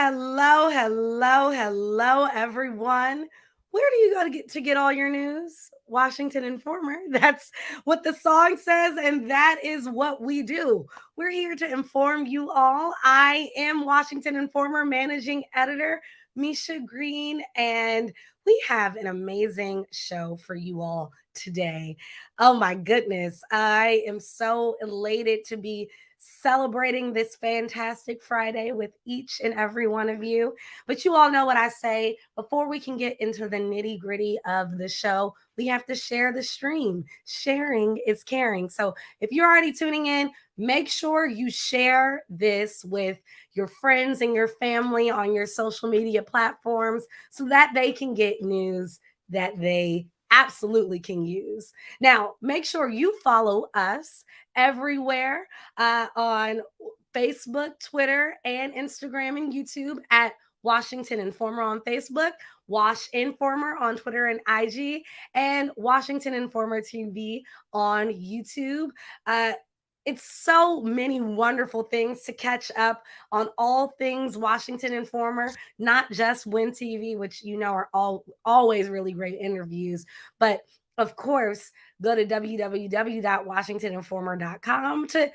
hello, everyone. Where do you go to get all your news? Washington Informer. That's what the song says, and that is what we do. We're here to inform you all. I am Washington Informer managing editor Misha Green, and we have an amazing show for you all today. Oh my goodness, I am so elated to be celebrating this fantastic Friday with each and every one of you. But you all know what I say. Before we can get into the nitty gritty of the show, we have to share the stream. Sharing is caring. So if you're already tuning in, make sure you share this with your friends and your family on your social media platforms so that they can get news that they absolutely can use. Now, make sure you follow us everywhere on Facebook, Twitter, and Instagram and YouTube at Washington Informer on Facebook, Wash Informer on Twitter and IG, and Washington Informer TV on YouTube. Uh, it's so many wonderful things to catch up on all things Washington Informer, not just Win TV, which you know are always really great interviews, but of course, go to www.washingtoninformer.com to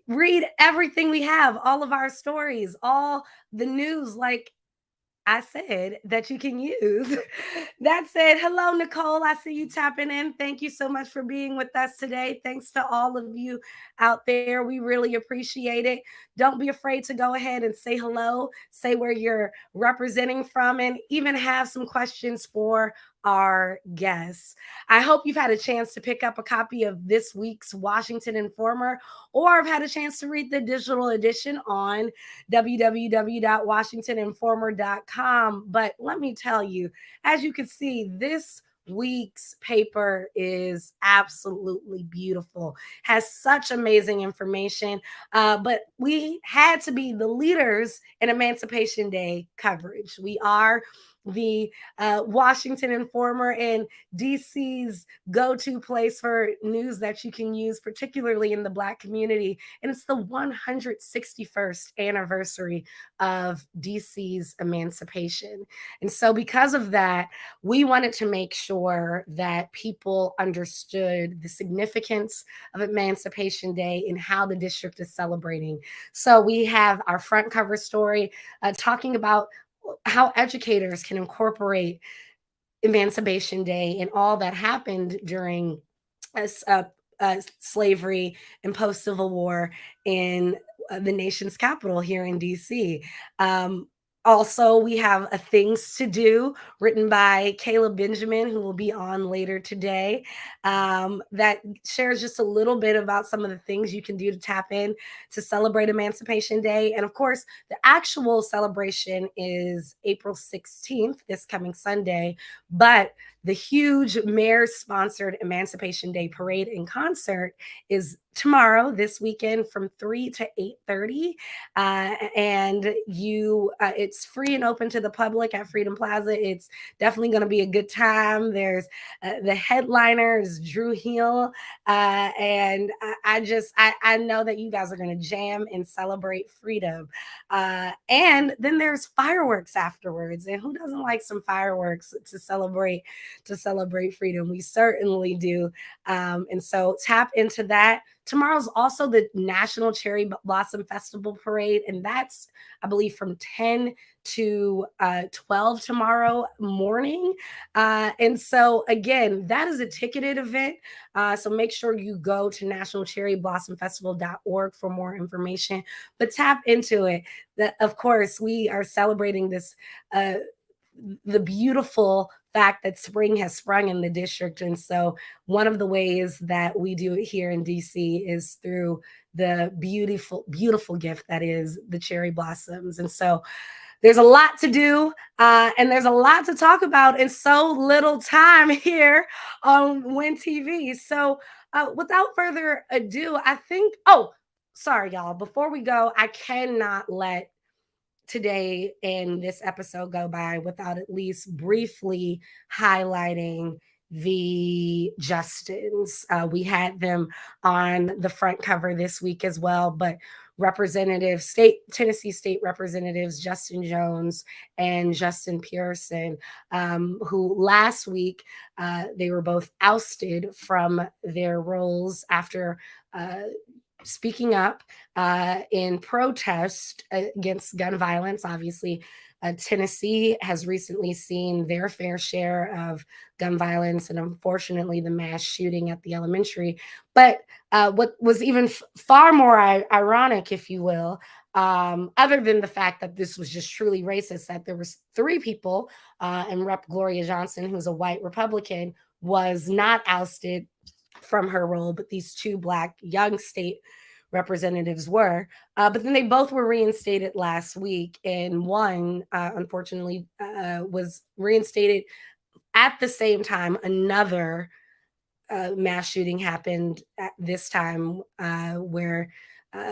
read everything we have, all of our stories, all the news, like I said, that you can use. That said, hello, Nicole. I see you tapping in. Thank you so much for being with us today. Thanks to all of you out there. We really appreciate it. Don't be afraid to go ahead and say hello, say where you're representing from, and even have some questions for our guests. I hope you've had a chance to pick up a copy of this week's Washington Informer, or have had a chance to read the digital edition on www.washingtoninformer.com. But let me tell you, as you can see, this week's paper is absolutely beautiful, has such amazing information, but we had to be the leaders in Emancipation Day coverage. We are the Washington Informer and DC's go-to place for news that you can use, particularly in the Black community. And it's the 161st anniversary of DC's emancipation. And so because of that, we wanted to make sure that people understood the significance of Emancipation Day and how the district is celebrating. So we have our front cover story talking about how educators can incorporate Emancipation Day and all that happened during slavery and post Civil War in the nation's capital here in DC. Also, we have a Things to Do written by Caleb Benjamin, who will be on later today, that shares just a little bit about some of the things you can do to tap in to celebrate Emancipation Day. And of course, the actual celebration is April 16th, this coming Sunday, but the huge mayor-sponsored Emancipation Day parade and concert is tomorrow, this weekend, from 3 to 8:30, and it's free and open to the public at Freedom Plaza. It's definitely going to be a good time. There's the headliner is Drew Hill, and I know that you guys are going to jam and celebrate freedom. And then there's fireworks afterwards, and who doesn't like some fireworks to celebrate freedom? We certainly do. And so tap into that. Tomorrow's also the National Cherry Blossom Festival Parade, and that's, I believe, from 10 to 12 tomorrow morning. And so, again, that is a ticketed event. So make sure you go to nationalcherryblossomfestival.org for more information, but tap into it. Of course, we are celebrating this the beautiful fact that spring has sprung in the district. And so one of the ways that we do it here in DC is through the beautiful, beautiful gift that is the cherry blossoms. And so there's a lot to do, and there's a lot to talk about in so little time here on Win TV. So without further ado, sorry, y'all. Before we go, I cannot let today in this episode go by without at least briefly highlighting the Justins. We had them on the front cover this week as well, but Tennessee State Representatives Justin Jones and Justin Pearson, who last week they were both ousted from their roles after speaking up in protest against gun violence. Obviously, Tennessee has recently seen their fair share of gun violence and unfortunately the mass shooting at the elementary. But what was even far more ironic, if you will, other than the fact that this was just truly racist, that there was three people, and Rep. Gloria Johnson, who's a white Republican, was not ousted from her role, but these two Black young state representatives were. But then they both were reinstated last week, and one, unfortunately, was reinstated at the same time another mass shooting happened at this time, where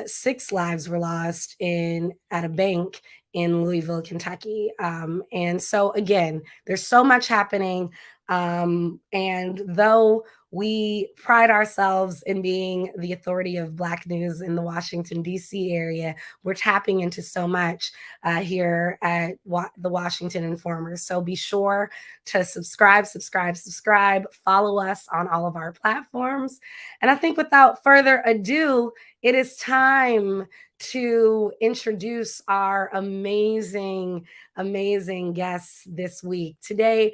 6 lives were lost in at a bank in Louisville, Kentucky. And so again, there's so much happening. And though we pride ourselves in being the authority of Black news in the Washington, D.C. area, we're tapping into so much here at the Washington Informer. So be sure to subscribe, follow us on all of our platforms. And I think without further ado, it is time to introduce our amazing, amazing guests this week. Today,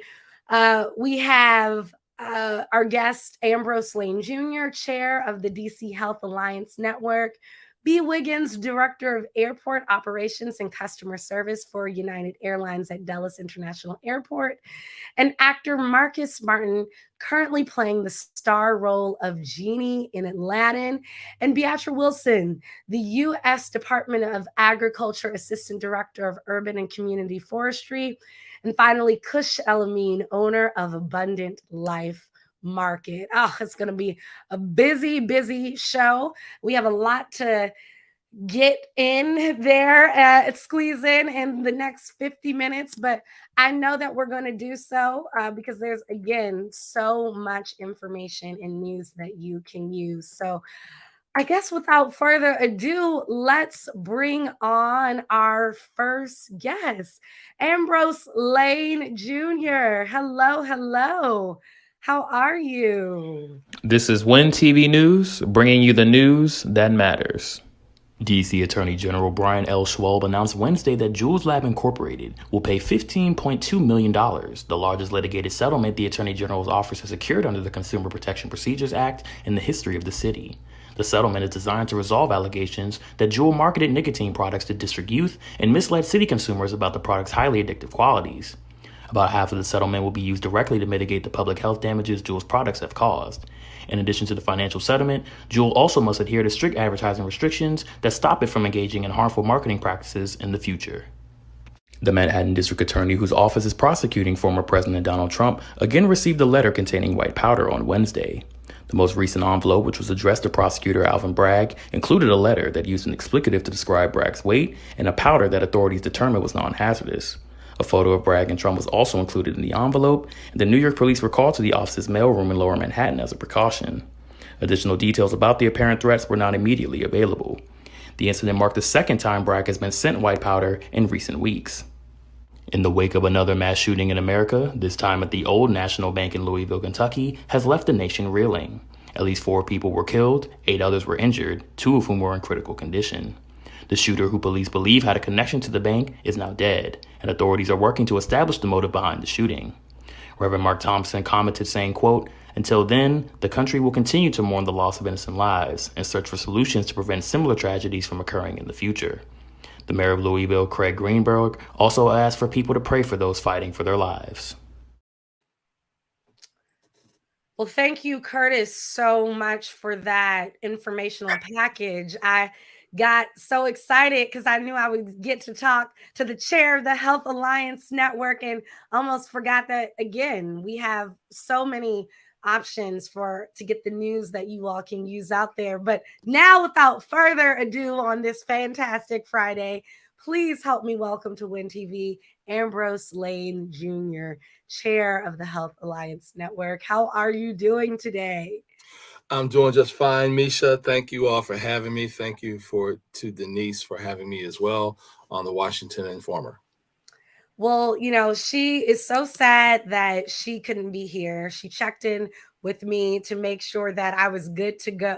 we have our guest, Ambrose Lane Jr., chair of the DC Health Alliance Network, B. Wiggins, Director of Airport Operations and Customer Service for United Airlines at Dulles International Airport, and actor Marcus Martin, currently playing the star role of Genie in Aladdin, and Beatrice Wilson, the U.S. Department of Agriculture Assistant Director of Urban and Community Forestry, and finally, Kush El-Amin, owner of Abundant Life Market. Oh, it's going to be a busy, busy show. We have a lot to get in there, squeeze in the next 50 minutes, but I know that we're going to do so because there's, again, so much information and news that you can use. So I guess without further ado, let's bring on our first guest, Ambrose Lane Jr. Hello, hello. How are you? This is Win TV News, bringing you the news that matters. D.C. Attorney General Brian L. Schwab announced Wednesday that Jules Lab Incorporated will pay $15.2 million, the largest litigated settlement the Attorney General's office has secured under the Consumer Protection Procedures Act in the history of the city. The settlement is designed to resolve allegations that Juul marketed nicotine products to district youth and misled city consumers about the product's highly addictive qualities. About half of the settlement will be used directly to mitigate the public health damages Juul's products have caused. In addition to the financial settlement, Juul also must adhere to strict advertising restrictions that stop it from engaging in harmful marketing practices in the future. The Manhattan District Attorney, whose office is prosecuting former President Donald Trump, again received a letter containing white powder on Wednesday. The most recent envelope, which was addressed to prosecutor Alvin Bragg, included a letter that used an explicative to describe Bragg's weight and a powder that authorities determined was non-hazardous. A photo of Bragg and Trump was also included in the envelope, and the New York police were called to the office's mailroom in Lower Manhattan as a precaution. Additional details about the apparent threats were not immediately available. The incident marked the second time Bragg has been sent white powder in recent weeks. In the wake of another mass shooting in America, this time at the Old National Bank in Louisville, Kentucky, has left the nation reeling. At least 4 people were killed, 8 others were injured, 2 of whom were in critical condition. The shooter, who police believe had a connection to the bank, is now dead, and authorities are working to establish the motive behind the shooting. Reverend Mark Thompson commented saying, quote, "Until then, the country will continue to mourn the loss of innocent lives and search for solutions to prevent similar tragedies from occurring in the future." The mayor of Louisville, Craig Greenberg, also asked for people to pray for those fighting for their lives. Well, thank you, Curtis, so much for that informational package. I got so excited because I knew I would get to talk to the chair of the Health Alliance Network and almost forgot that, again, we have so many options to get the news that you all can use out there. But now, without further ado, on this fantastic Friday, please help me welcome to Win TV, Ambrose Lane Jr., chair of the Health Alliance Network. How are you doing today? I'm doing just fine, Misha. Thank you all for having me. Thank you for to Denise for having me as well on the Washington Informer. Well, she is so sad that she couldn't be here. She checked in with me to make sure that I was good to go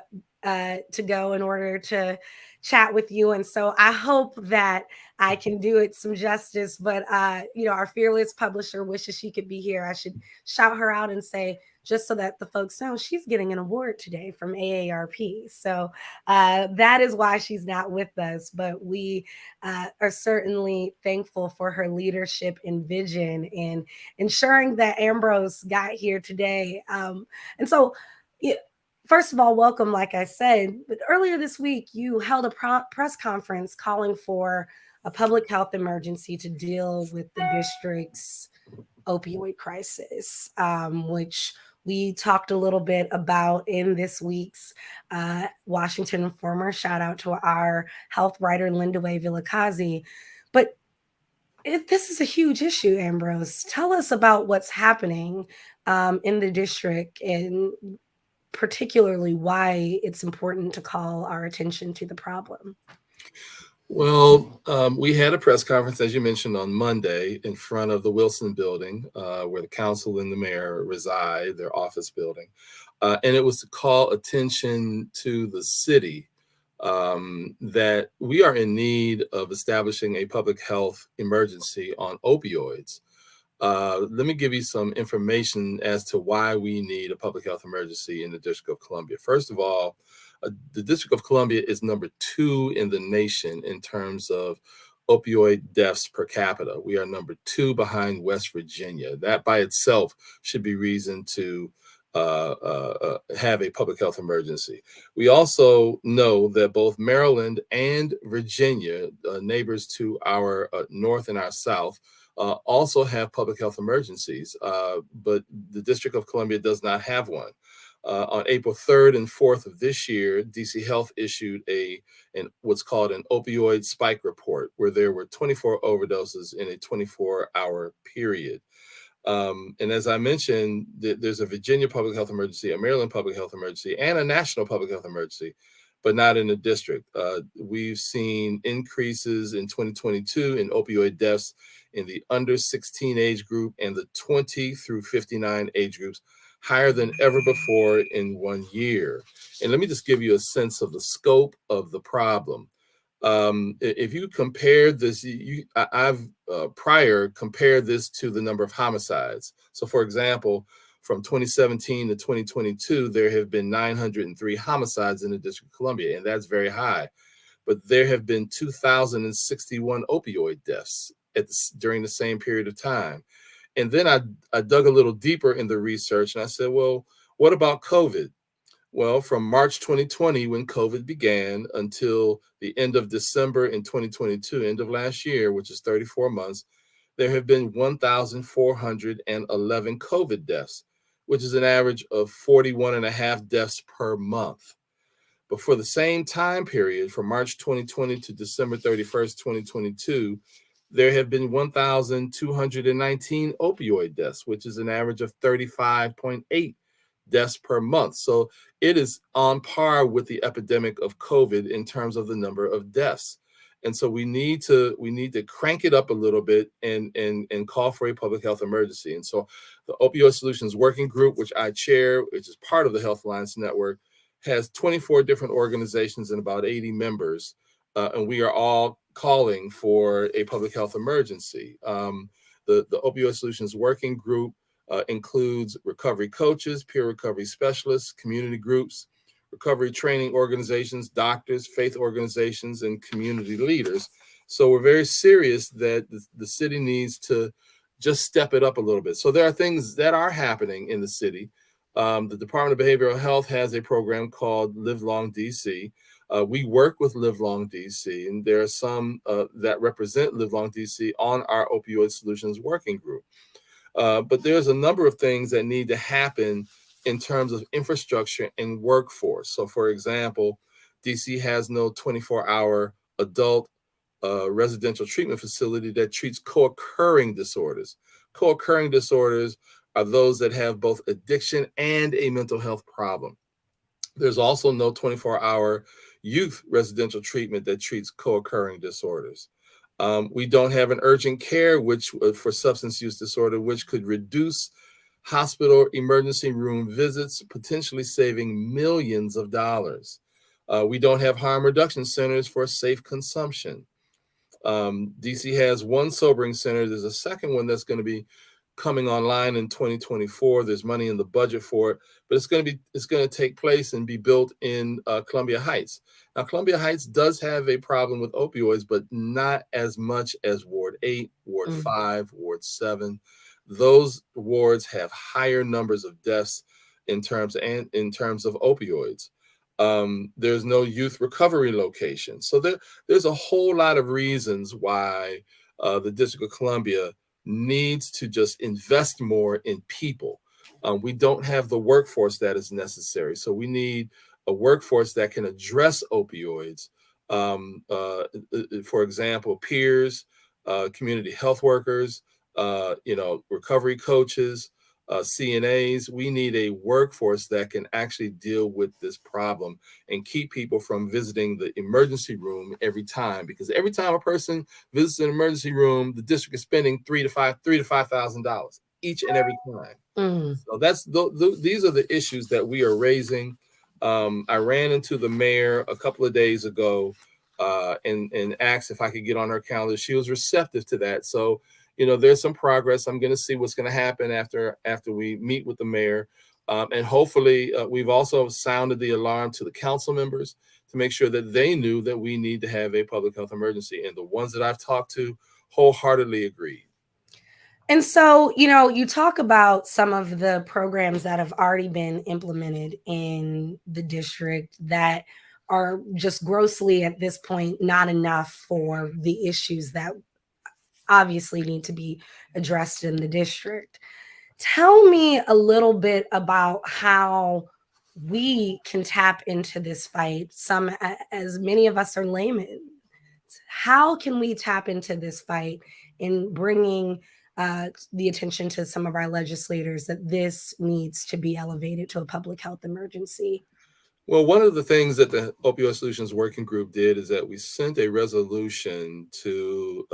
in order to chat with you. And so I hope that I can do it some justice. But our fearless publisher wishes she could be here. I should shout her out and say, just so that the folks know, she's getting an award today from AARP. So that is why she's not with us. But we are certainly thankful for her leadership and vision and ensuring that Ambrose got here today. And so, yeah, first of all, welcome, like I said. But earlier this week, you held a press conference calling for a public health emergency to deal with the district's opioid crisis, which we talked a little bit about in this week's Washington Informer. Shout out to our health writer, Linda Way Villakazi. But this is a huge issue, Ambrose. Tell us about what's happening in the district and particularly why it's important to call our attention to the problem. Well, we had a press conference, as you mentioned, on Monday in front of the Wilson building, where the council and the mayor reside, their office building. And it was to call attention to the city that we are in need of establishing a public health emergency on opioids. Let me give you some information as to why we need a public health emergency in the District of Columbia. First of all, the District of Columbia is number 2 in the nation in terms of opioid deaths per capita. We are number 2 behind West Virginia. That by itself should be reason to have a public health emergency. We also know that both Maryland and Virginia, neighbors to our north and our south, also have public health emergencies, but the District of Columbia does not have one. On April 3rd and 4th of this year, DC Health issued what's called an opioid spike report, where there were 24 overdoses in a 24-hour period. And as I mentioned, there's a Virginia public health emergency, a Maryland public health emergency, and a national public health emergency, but not in the district. We've seen increases in 2022 in opioid deaths in the under 16 age group and the 20 through 59 age groups, higher than ever before in 1 year. And let me just give you a sense of the scope of the problem. If you compare this, I've prior compared this to the number of homicides. So, for example, from 2017 to 2022, there have been 903 homicides in the District of Columbia, and that's very high. But there have been 2,061 opioid deaths during the same period of time. And then I dug a little deeper in the research and I said, well, what about COVID? Well, from March 2020, when COVID began, until the end of December in 2022, end of last year, which is 34 months, there have been 1,411 COVID deaths, which is an average of 41 and a half deaths per month. But for the same time period, from March 2020 to December 31st, 2022, there have been 1,219 opioid deaths, which is an average of 35.8 deaths per month. So it is on par with the epidemic of COVID in terms of the number of deaths. And so we need to crank it up a little bit and call for a public health emergency. And so the Opioid Solutions Working Group, which I chair, which is part of the Health Alliance Network, has 24 different organizations and about 80 members, and we are all calling for a public health emergency. The Opioid Solutions Working Group includes recovery coaches, peer recovery specialists, community groups, recovery training organizations, doctors, faith organizations, and community leaders. So we're very serious that the city needs to just step it up a little bit. So there are things that are happening in the city. The Department of Behavioral Health has a program called Live Long DC. We work with Live Long DC, and there are some that represent Live Long DC on our Opioid Solutions Working Group. But there's a number of things that need to happen in terms of infrastructure and workforce. So, for example, DC has no 24-hour adult residential treatment facility that treats co-occurring disorders. Co-occurring disorders are those that have both addiction and a mental health problem. There's also no 24-hour youth residential treatment that treats co-occurring disorders. We don't have an urgent care for substance use disorder, which could reduce hospital emergency room visits, potentially saving millions of dollars. We don't have harm reduction centers for safe consumption. DC has one sobering center. There's a second one that's going to be coming online in 2024. There's money in the budget for it, but it's going to take place and be built in Columbia Heights. Now, Columbia Heights does have a problem with opioids, but not as much as Ward 8, Ward 5, Ward 7. Those wards have higher numbers of deaths in terms of opioids. There's no youth recovery location. So there's a whole lot of reasons why the District of Columbia needs to just invest more in people. We don't have the workforce that is necessary. So we need a workforce that can address opioids. For example, peers, community health workers, recovery coaches, CNAs. We need a workforce that can actually deal with this problem and keep people from visiting the emergency room every time. Because every time a person visits an emergency room, the district is spending $3,000 to $5,000 each and every time. So these are the issues that we are raising. I ran into the mayor a couple of days ago and asked if I could get on her calendar. She was receptive to that. So there's some progress. I'm going to see what's going to happen after we meet with the mayor. And hopefully we've also sounded the alarm to the council members to make sure that they knew that we need to have a public health emergency. And the ones that I've talked to wholeheartedly agreed. And so, you talk about some of the programs that have already been implemented in the district that are just grossly at this point not enough for the issues that obviously need to be addressed in the district. Tell me a little bit about how we can tap into this fight. As many of us are laymen, how can we tap into this fight in bringing the attention to some of our legislators that this needs to be elevated to a public health emergency? Well, one of the things that the Opioid Solutions Working Group did is that we sent a resolution to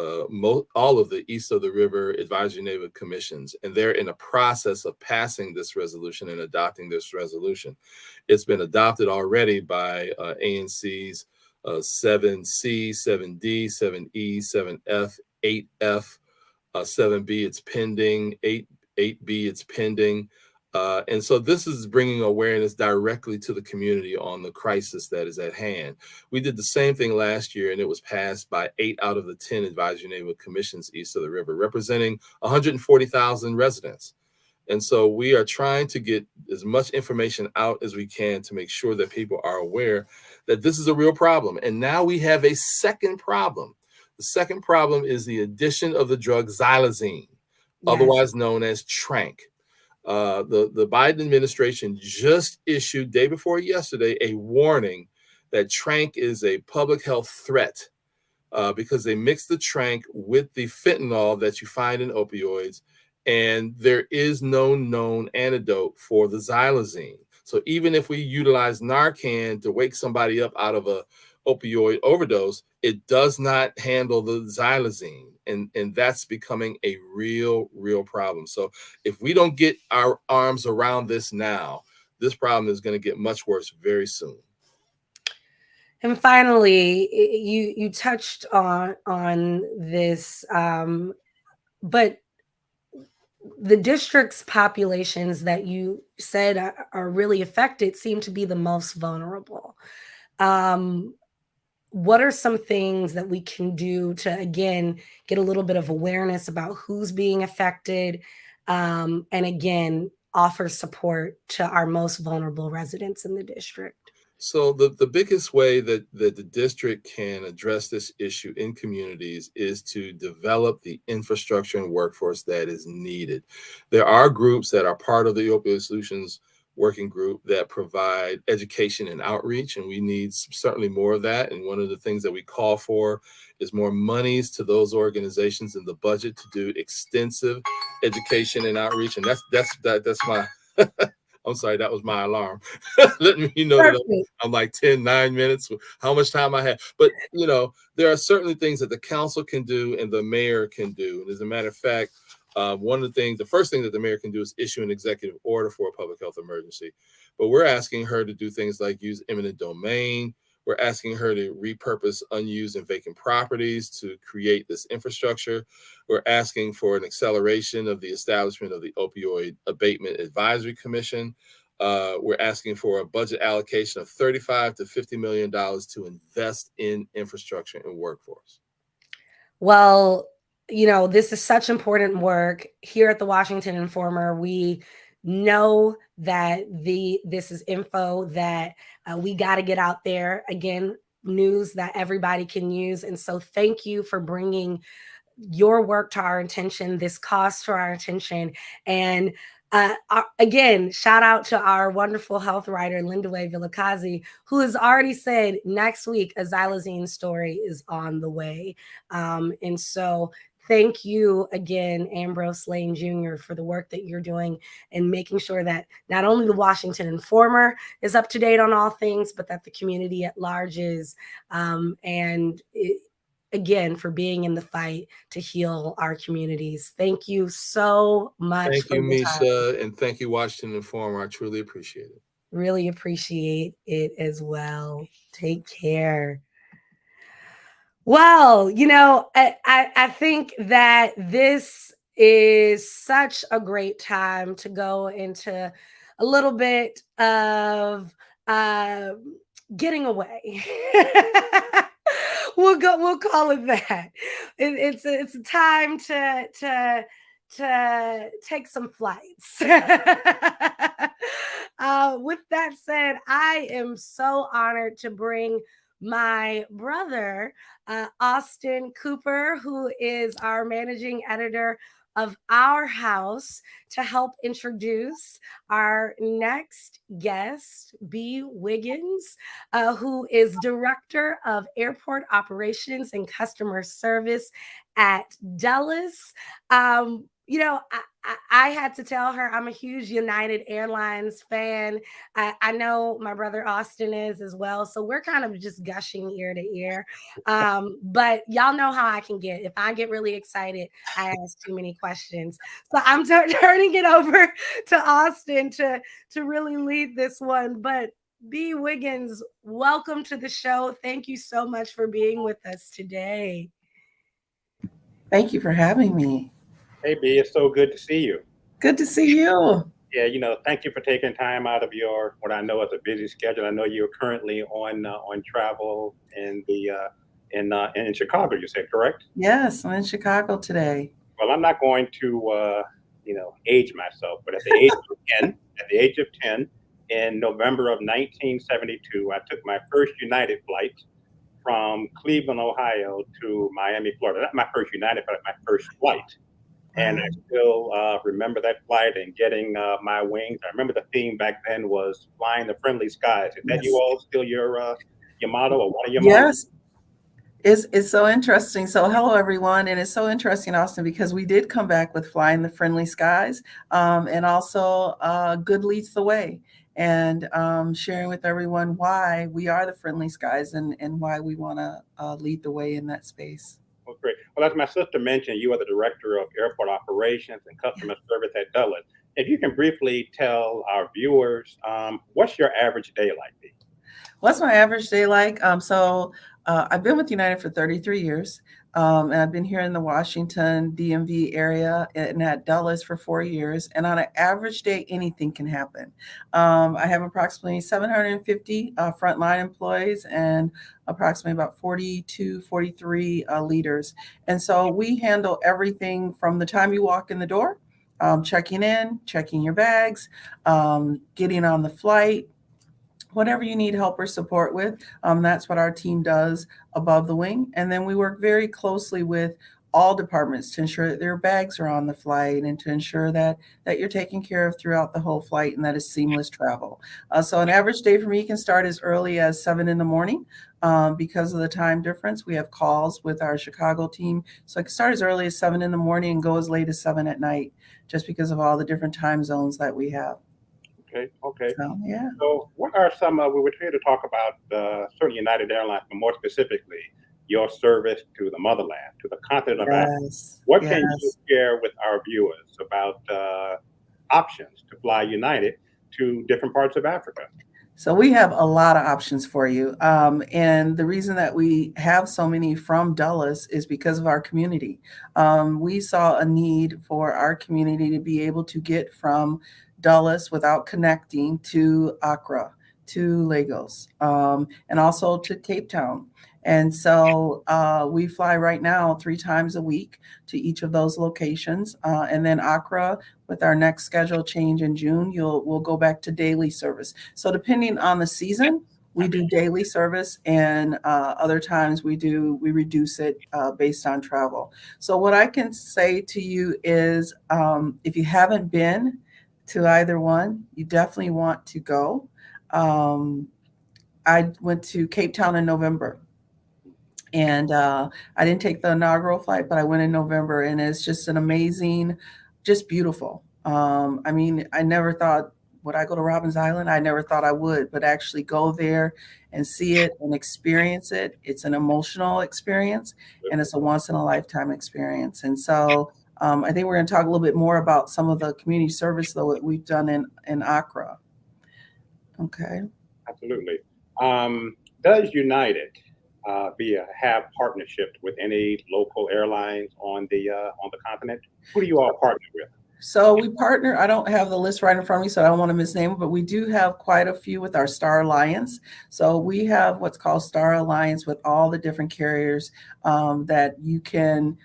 all of the East of the River Advisory Neighborhood Commissions, and they're in a process of passing this resolution and adopting this resolution. It's been adopted already by ANC's 7C, 7D, 7E, 7F, 8F, 7B, it's pending, 8B, it's pending. And so this is bringing awareness directly to the community on the crisis that is at hand. We did the same thing last year, and it was passed by 8 out of the 10 advisory neighborhood commissions east of the river, representing 140,000 residents. And so we are trying to get as much information out as we can to make sure that people are aware that this is a real problem. And now we have a second problem. The second problem is the addition of the drug xylazine, otherwise known as tranq. The Biden administration just issued day before yesterday a warning that tranq is a public health threat because they mix the tranq with the fentanyl that you find in opioids, and there is no known antidote for the xylazine. So even if we utilize Narcan to wake somebody up out of a opioid overdose, it does not handle the xylazine. And that's becoming a real problem. So if we don't get our arms around this now, this problem is going to get much worse very soon. And finally, you touched on this, but the district's populations that you said are really affected seem to be the most vulnerable. What are some things that we can do to, again, get a little bit of awareness about who's being affected, and again, offer support to our most vulnerable residents in the district? So the biggest way that the district can address this issue in communities is to develop the infrastructure and workforce that is needed. There are groups that are part of the Opioid Solutions Working Group that provide education and outreach, and we need certainly more of that. And one of the things that we call for is more monies to those organizations in the budget to do extensive education and outreach. And that's my I'm sorry, that was my alarm. Letting me know that Perfect. I'm like 9 minutes, how much time I have. But, there are certainly things that the council can do and the mayor can do. And as a matter of fact, the first thing that the mayor can do is issue an executive order for a public health emergency. But we're asking her to do things like use eminent domain. We're asking her to repurpose unused and vacant properties to create this infrastructure. We're asking for an acceleration of the establishment of the Opioid Abatement Advisory Commission. We're asking for a budget allocation of $35 to $50 million to invest in infrastructure and workforce. Well, this is such important work here at the Washington Informer. We know that this is info that we got to get out there. Again, news that everybody can use. And so thank you for bringing your work to our attention, this cause to our attention. And again, shout out to our wonderful health writer, Lindawe Vilakazi, who has already said next week a xylazine story is on the way. And so thank you again, Ambrose Lane Jr., for the work that you're doing and making sure that not only the Washington Informer is up to date on all things, but that the community at large is. Again, for being in the fight to heal our communities. Thank you so much Thank for you, your time. Misha, and thank you, Washington Informer. I truly appreciate it. Really appreciate it as well. Take care. Well, I think that this is such a great time to go into a little bit of getting away. We'll call it that. It's a time to take some flights. With that said, I am so honored to bring my brother, Austin Cooper, who is our managing editor of Our House, to help introduce our next guest, B. Wiggins, who is Director of Airport Operations and Customer Service at Dulles. I had to tell her I'm a huge United Airlines fan. I know my brother Austin is as well. So we're kind of just gushing ear to ear. But y'all know how I can get. If I get really excited, I ask too many questions. So I'm turning it over to Austin to really lead this one. But B. Wiggins, welcome to the show. Thank you so much for being with us today. Thank you for having me. Hey, B, it's so good to see you. Good to see you. Yeah, thank you for taking time out of your what I know is a busy schedule. I know you're currently on travel in in Chicago. You said correct? Yes, I'm in Chicago today. Well, I'm not going to age myself, but at the age of 10, in November of 1972, I took my first United flight from Cleveland, Ohio to Miami, Florida. Not my first United, but my first flight. And I still remember that flight and getting my wings. I remember the theme back then was "Flying the Friendly Skies." Is that you all still your motto or one of your mottos? Yes, it's so interesting. So hello, everyone. And it's so interesting, Austin, because we did come back with "Flying the Friendly Skies" and also "Good Leads the Way." And sharing with everyone why we are the friendly skies and why we want to lead the way in that space. Oh, great. Well, as my sister mentioned, you are the Director of Airport Operations and Customer Service at Dulles. If you can briefly tell our viewers, what's your average day like? What's my average day like? I've been with United for 33 years, and I've been here in the Washington DMV area and at Dulles for 4 years. And on an average day, anything can happen. I have approximately 750 frontline employees and approximately about 42, 43 leaders. And so we handle everything from the time you walk in the door, checking in, checking your bags, getting on the flight, whatever you need help or support with. That's what our team does above the wing. And then we work very closely with all departments to ensure that their bags are on the flight and to ensure that you're taken care of throughout the whole flight and that is seamless travel. So an average day for me can start as early as 7 in the morning. Because of the time difference, we have calls with our Chicago team. So I can start as early as 7 in the morning and go as late as 7 at night, just because of all the different time zones that we have. Okay. So yeah. So, what are some? We were here to talk about certainly United Airlines, but more specifically, your service to the motherland, to the continent of Africa. Yes. What can you Yes. share with our viewers about options to fly United to different parts of Africa? So we have a lot of options for you. And the reason that we have so many from Dulles is because of our community. We saw a need for our community to be able to get from Dulles without connecting to Accra, to Lagos, and also to Cape Town. And so we fly right now 3 times a week to each of those locations. And then Accra, with our next schedule change in June, we'll go back to daily service. So depending on the season, we do daily service, and other times we reduce it based on travel. So what I can say to you is, if you haven't been to either one, you definitely want to go. I went to Cape Town in November. And I didn't take the inaugural flight, but I went in November, and it's just an amazing, just beautiful. I mean, I never thought, would I go to Robins Island? I never thought I would, but actually go there and see it and experience it. It's an emotional experience, and it's a once in a lifetime experience. And so I think we're going to talk a little bit more about some of the community service, though, that we've done in Accra. Okay. Absolutely. Does United have partnerships with any local airlines on the continent? Who do you all partner with? So we partner. I don't have the list right in front of me, so I don't want to misname it, but we do have quite a few with our Star Alliance. So we have what's called Star Alliance with all the different carriers that you can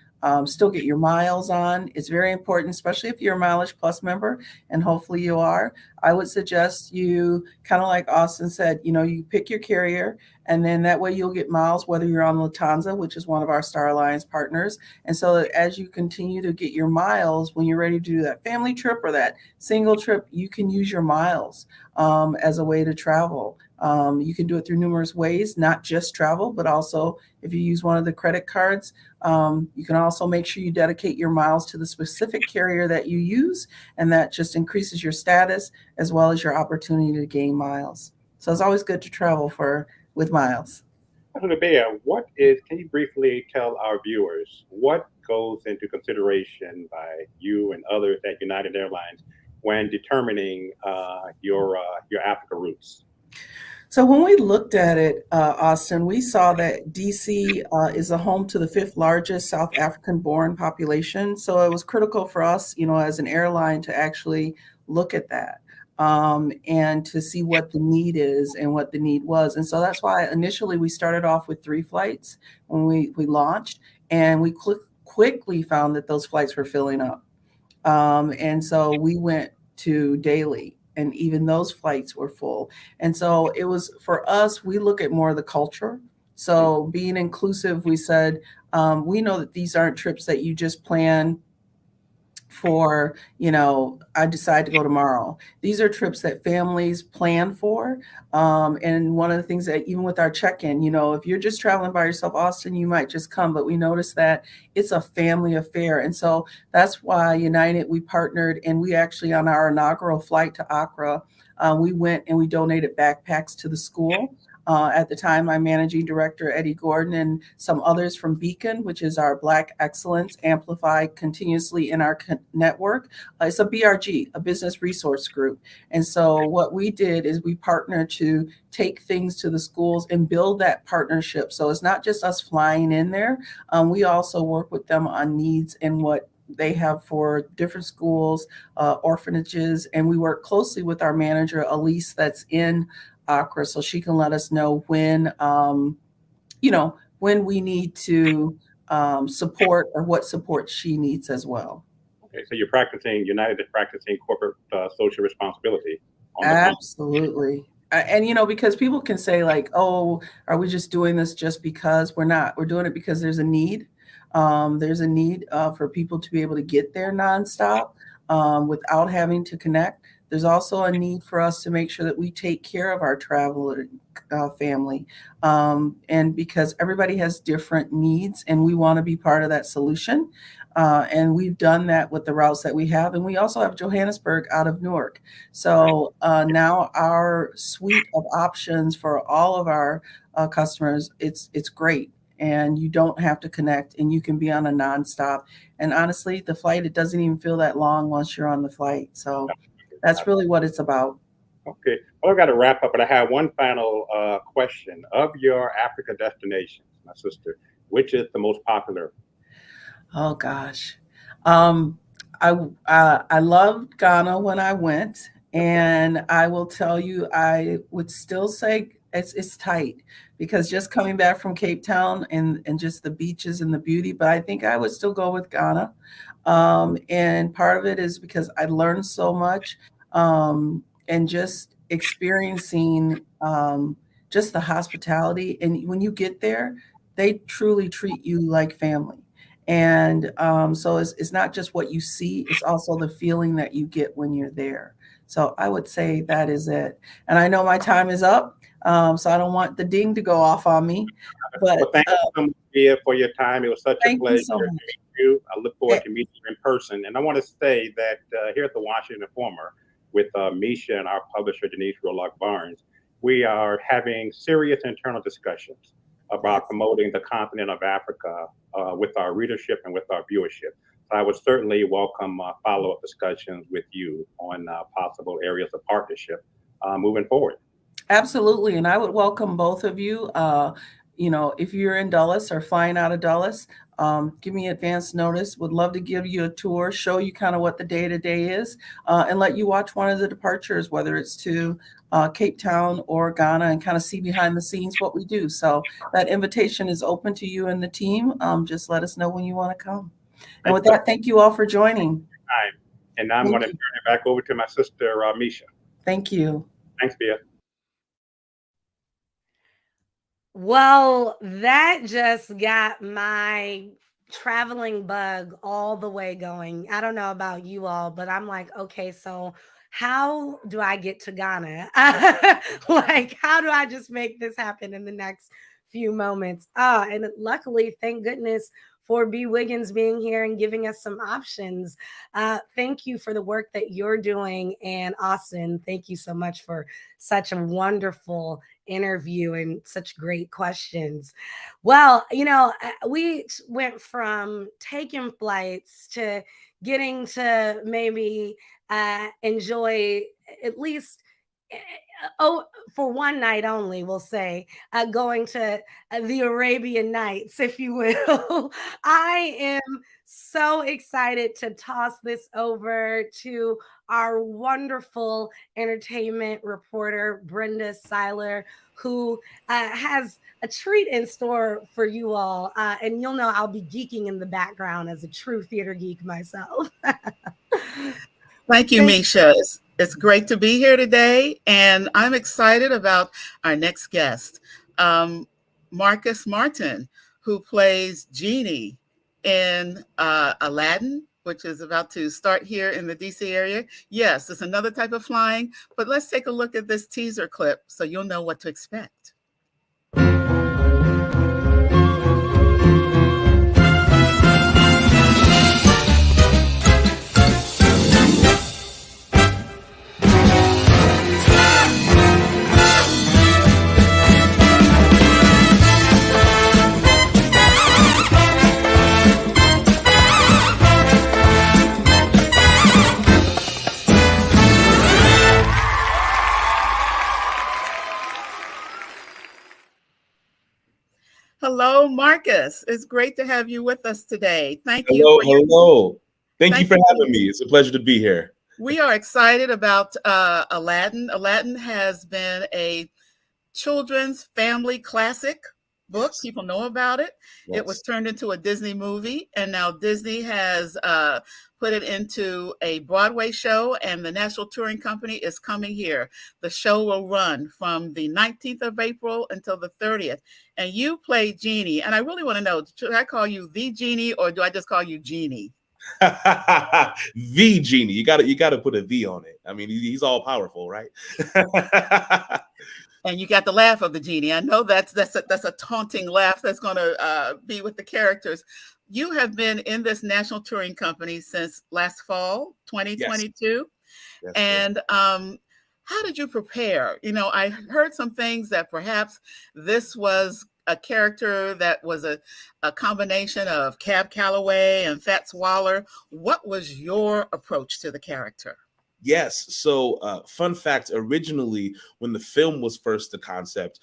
still get your miles on. It's very important, especially if you're a Mileage Plus member, and hopefully you are. I would suggest you, kind of like Austin said, you pick your carrier, and then that way you'll get miles, whether you're on Lufthansa, which is one of our Star Alliance partners. And so as you continue to get your miles, when you're ready to do that family trip or that single trip, you can use your miles as a way to travel. You can do it through numerous ways, not just travel, but also if you use one of the credit cards, you can also make sure you dedicate your miles to the specific carrier that you use, and that just increases your status as well as your opportunity to gain miles. So it's always good to travel with miles. Can you briefly tell our viewers what goes into consideration by you and others at United Airlines when determining your Africa routes? So when we looked at it, Austin, we saw that DC is a home to the 5th largest South African-born population. So it was critical for us, as an airline, to actually look at that and to see what the need is and what the need was. And so that's why initially we started off with 3 flights when we launched, and we quickly found that those flights were filling up. And so we went to daily, and even those flights were full. And so it was, for us, we look at more of the culture. So being inclusive, we said, we know that these aren't trips that you just plan for, I decide to go tomorrow. These are trips that families plan for. And one of the things that, even with our check-in, if you're just traveling by yourself, Austin, you might just come, but we noticed that it's a family affair. And so that's why United, we partnered, and we actually, on our inaugural flight to Accra, we went and we donated backpacks to the school. At the time, my managing director, Eddie Gordon, and some others from Beacon, which is our Black Excellence amplified continuously in our network. It's a BRG, a business resource group. And so what we did is we partnered to take things to the schools and build that partnership. So it's not just us flying in there. We also work with them on needs and what they have for different schools, orphanages, and we work closely with our manager, Elise, that's in Accra, so she can let us know when we need to support, or what support she needs as well. Okay, so United is practicing corporate social responsibility. Absolutely. And because people can say like, oh, are we just doing this just because? We're not. We're doing it because there's a need. There's a need for people to be able to get there nonstop without having to connect. There's also a need for us to make sure that we take care of our traveler family. And because everybody has different needs, and we want to be part of that solution. And we've done that with the routes that we have. And we also have Johannesburg out of Newark. So now our suite of options for all of our customers, it's great. And you don't have to connect, and you can be on a nonstop. And honestly, the flight, it doesn't even feel that long once you're on the flight. So that's really what it's about. Okay. Well, I got to wrap up, but I have one final question. Of your Africa destinations, my sister, which is the most popular? Oh gosh, I loved Ghana when I went, and I will tell you, I would still say it's tight because just coming back from Cape Town and just the beaches and the beauty, but I think I would still go with Ghana. And part of it is because I learned so much, and just experiencing just the hospitality. And when you get there, they truly treat you like family. And so it's not just what you see, it's also the feeling that you get when you're there. So I would say that is it. And I know my time is up, so I don't want the ding to go off on me. But Well, thank you so much, Mia, for your time. It was such a thank you pleasure so to much. meet you. I look forward to meeting you in person. And I want to say that here at the Washington Informer, with Misha and our publisher, Denise Rolock Barnes, we are having serious internal discussions about promoting the continent of Africa with our readership and with our viewership. So I would certainly welcome follow-up discussions with you on possible areas of partnership moving forward. Absolutely. And I would welcome both of you. If you're in Dulles or flying out of Dulles, give me advance notice. Would love to give you a tour, show you kind of what the day-to-day is, and let you watch one of the departures, whether it's to Cape Town or Ghana, and kind of see behind the scenes what we do. So that invitation is open to you and the team. Just let us know when you want to come. And with that, thank you all for joining. And now I'm going to turn it back over to my sister, Misha. Thank you. Thanks, Bia. Well, that just got my traveling bug all the way going. I don't know about you all, but I'm like, okay, so how do I get to Ghana? Like, how do I just make this happen in the next few moments? And luckily, thank goodness for B. Wiggins being here and giving us some options. Thank you for the work that you're doing. And Austin, thank you so much for such a wonderful interview and such great questions. Well, we went from taking flights to getting to maybe enjoy at least for one night only, we'll say, going to the Arabian Nights, if you will. I am so excited to toss this over to our wonderful entertainment reporter, Brenda Seiler, who has a treat in store for you all. And you'll know I'll be geeking in the background as a true theater geek myself. Thank you, Misha. It's great to be here today, and I'm excited about our next guest, Marcus Martin, who plays Genie in Aladdin, which is about to start here in the DC area. Yes, it's another type of flying, but let's take a look at this teaser clip so you'll know what to expect. Hello, Marcus. It's great to have you with us today. Thank you. Hello. Thank you for having me. It's a pleasure to be here. We are excited about Aladdin. Aladdin has been a children's family classic book. Yes. People know about it. Yes. It was turned into a Disney movie, and now Disney has put it into a Broadway show, and the National Touring Company is coming here. The show will run from the 19th of April until the 30th. And you play Genie. And I really want to know, should I call you the Genie, or do I just call you Genie? The Genie. You gotta put a V on it. I mean, he's all powerful, right? And you got the laugh of the genie. I know that's a taunting laugh that's going to be with the characters. you have been in this national touring company since last fall, Yes. 2022. Yes. And how did you prepare? You know, I heard some things that perhaps this was a character that was a combination of Cab Calloway and Fats Waller. What was your approach to the character? Yes. So, fun fact: originally, when the film was first the concept,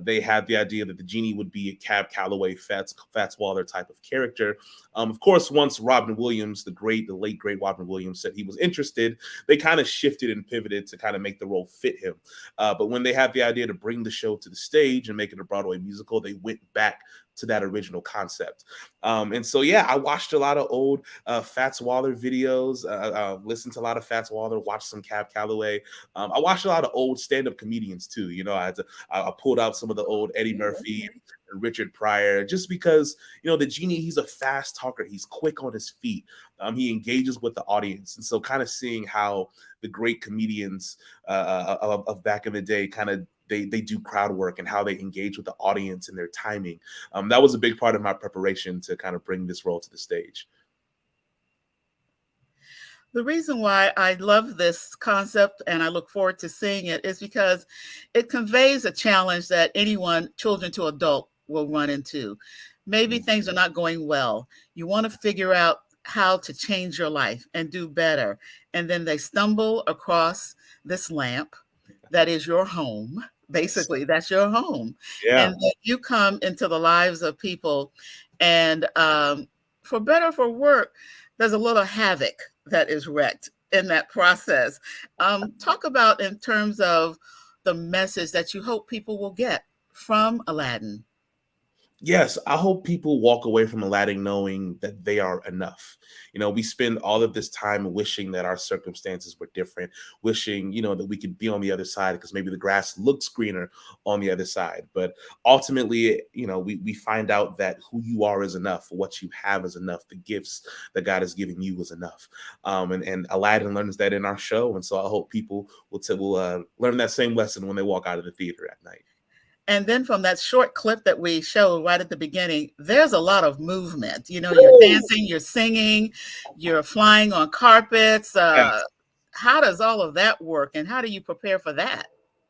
they had the idea that the genie would be a Cab Calloway, Fats Waller type of character. Of course, once Robin Williams, the late great Robin Williams, said he was interested, they kind of shifted and pivoted to kind of make the role fit him. But when they had the idea to bring the show to the stage and make it a Broadway musical, they went back to that original concept. And so, yeah, I watched a lot of old Fats Waller videos, listened to a lot of Fats Waller, watched some Cab Calloway. I watched a lot of old stand-up comedians too. You know, I pulled out some of the old Eddie Murphy and Richard Pryor, just because, you know, the genie, he's a fast talker. He's quick on his feet. He engages with the audience. And so kind of seeing how the great comedians of back in the day kind of they do crowd work and how they engage with the audience and their timing. That was a big part of my preparation to kind of bring this role to the stage. The reason why I love this concept and I look forward to seeing it is because it conveys a challenge that anyone, children to adult, will run into. Maybe things are not going well. You want to figure out how to change your life and do better. And then they stumble across this lamp that is your home. Basically, that's your home. Yeah. And then you come into the lives of people. And for better or for work, there's a little havoc that is wrecked in that process. Talk about in terms of the message that you hope people will get from Aladdin. Yes, I hope people walk away from Aladdin knowing that they are enough. You know, we spend all of this time wishing that our circumstances were different, wishing, you know, that we could be on the other side because maybe the grass looks greener on the other side. But ultimately, you know, we find out that who you are is enough, what you have is enough, the gifts that God has given you is enough. And Aladdin learns that in our show. And so I hope people will learn that same lesson when they walk out of the theater at night. And then from that short clip that we showed right at the beginning, there's a lot of movement. You know, you're dancing, you're singing, you're flying on carpets. Yes. How does all of that work and how do you prepare for that?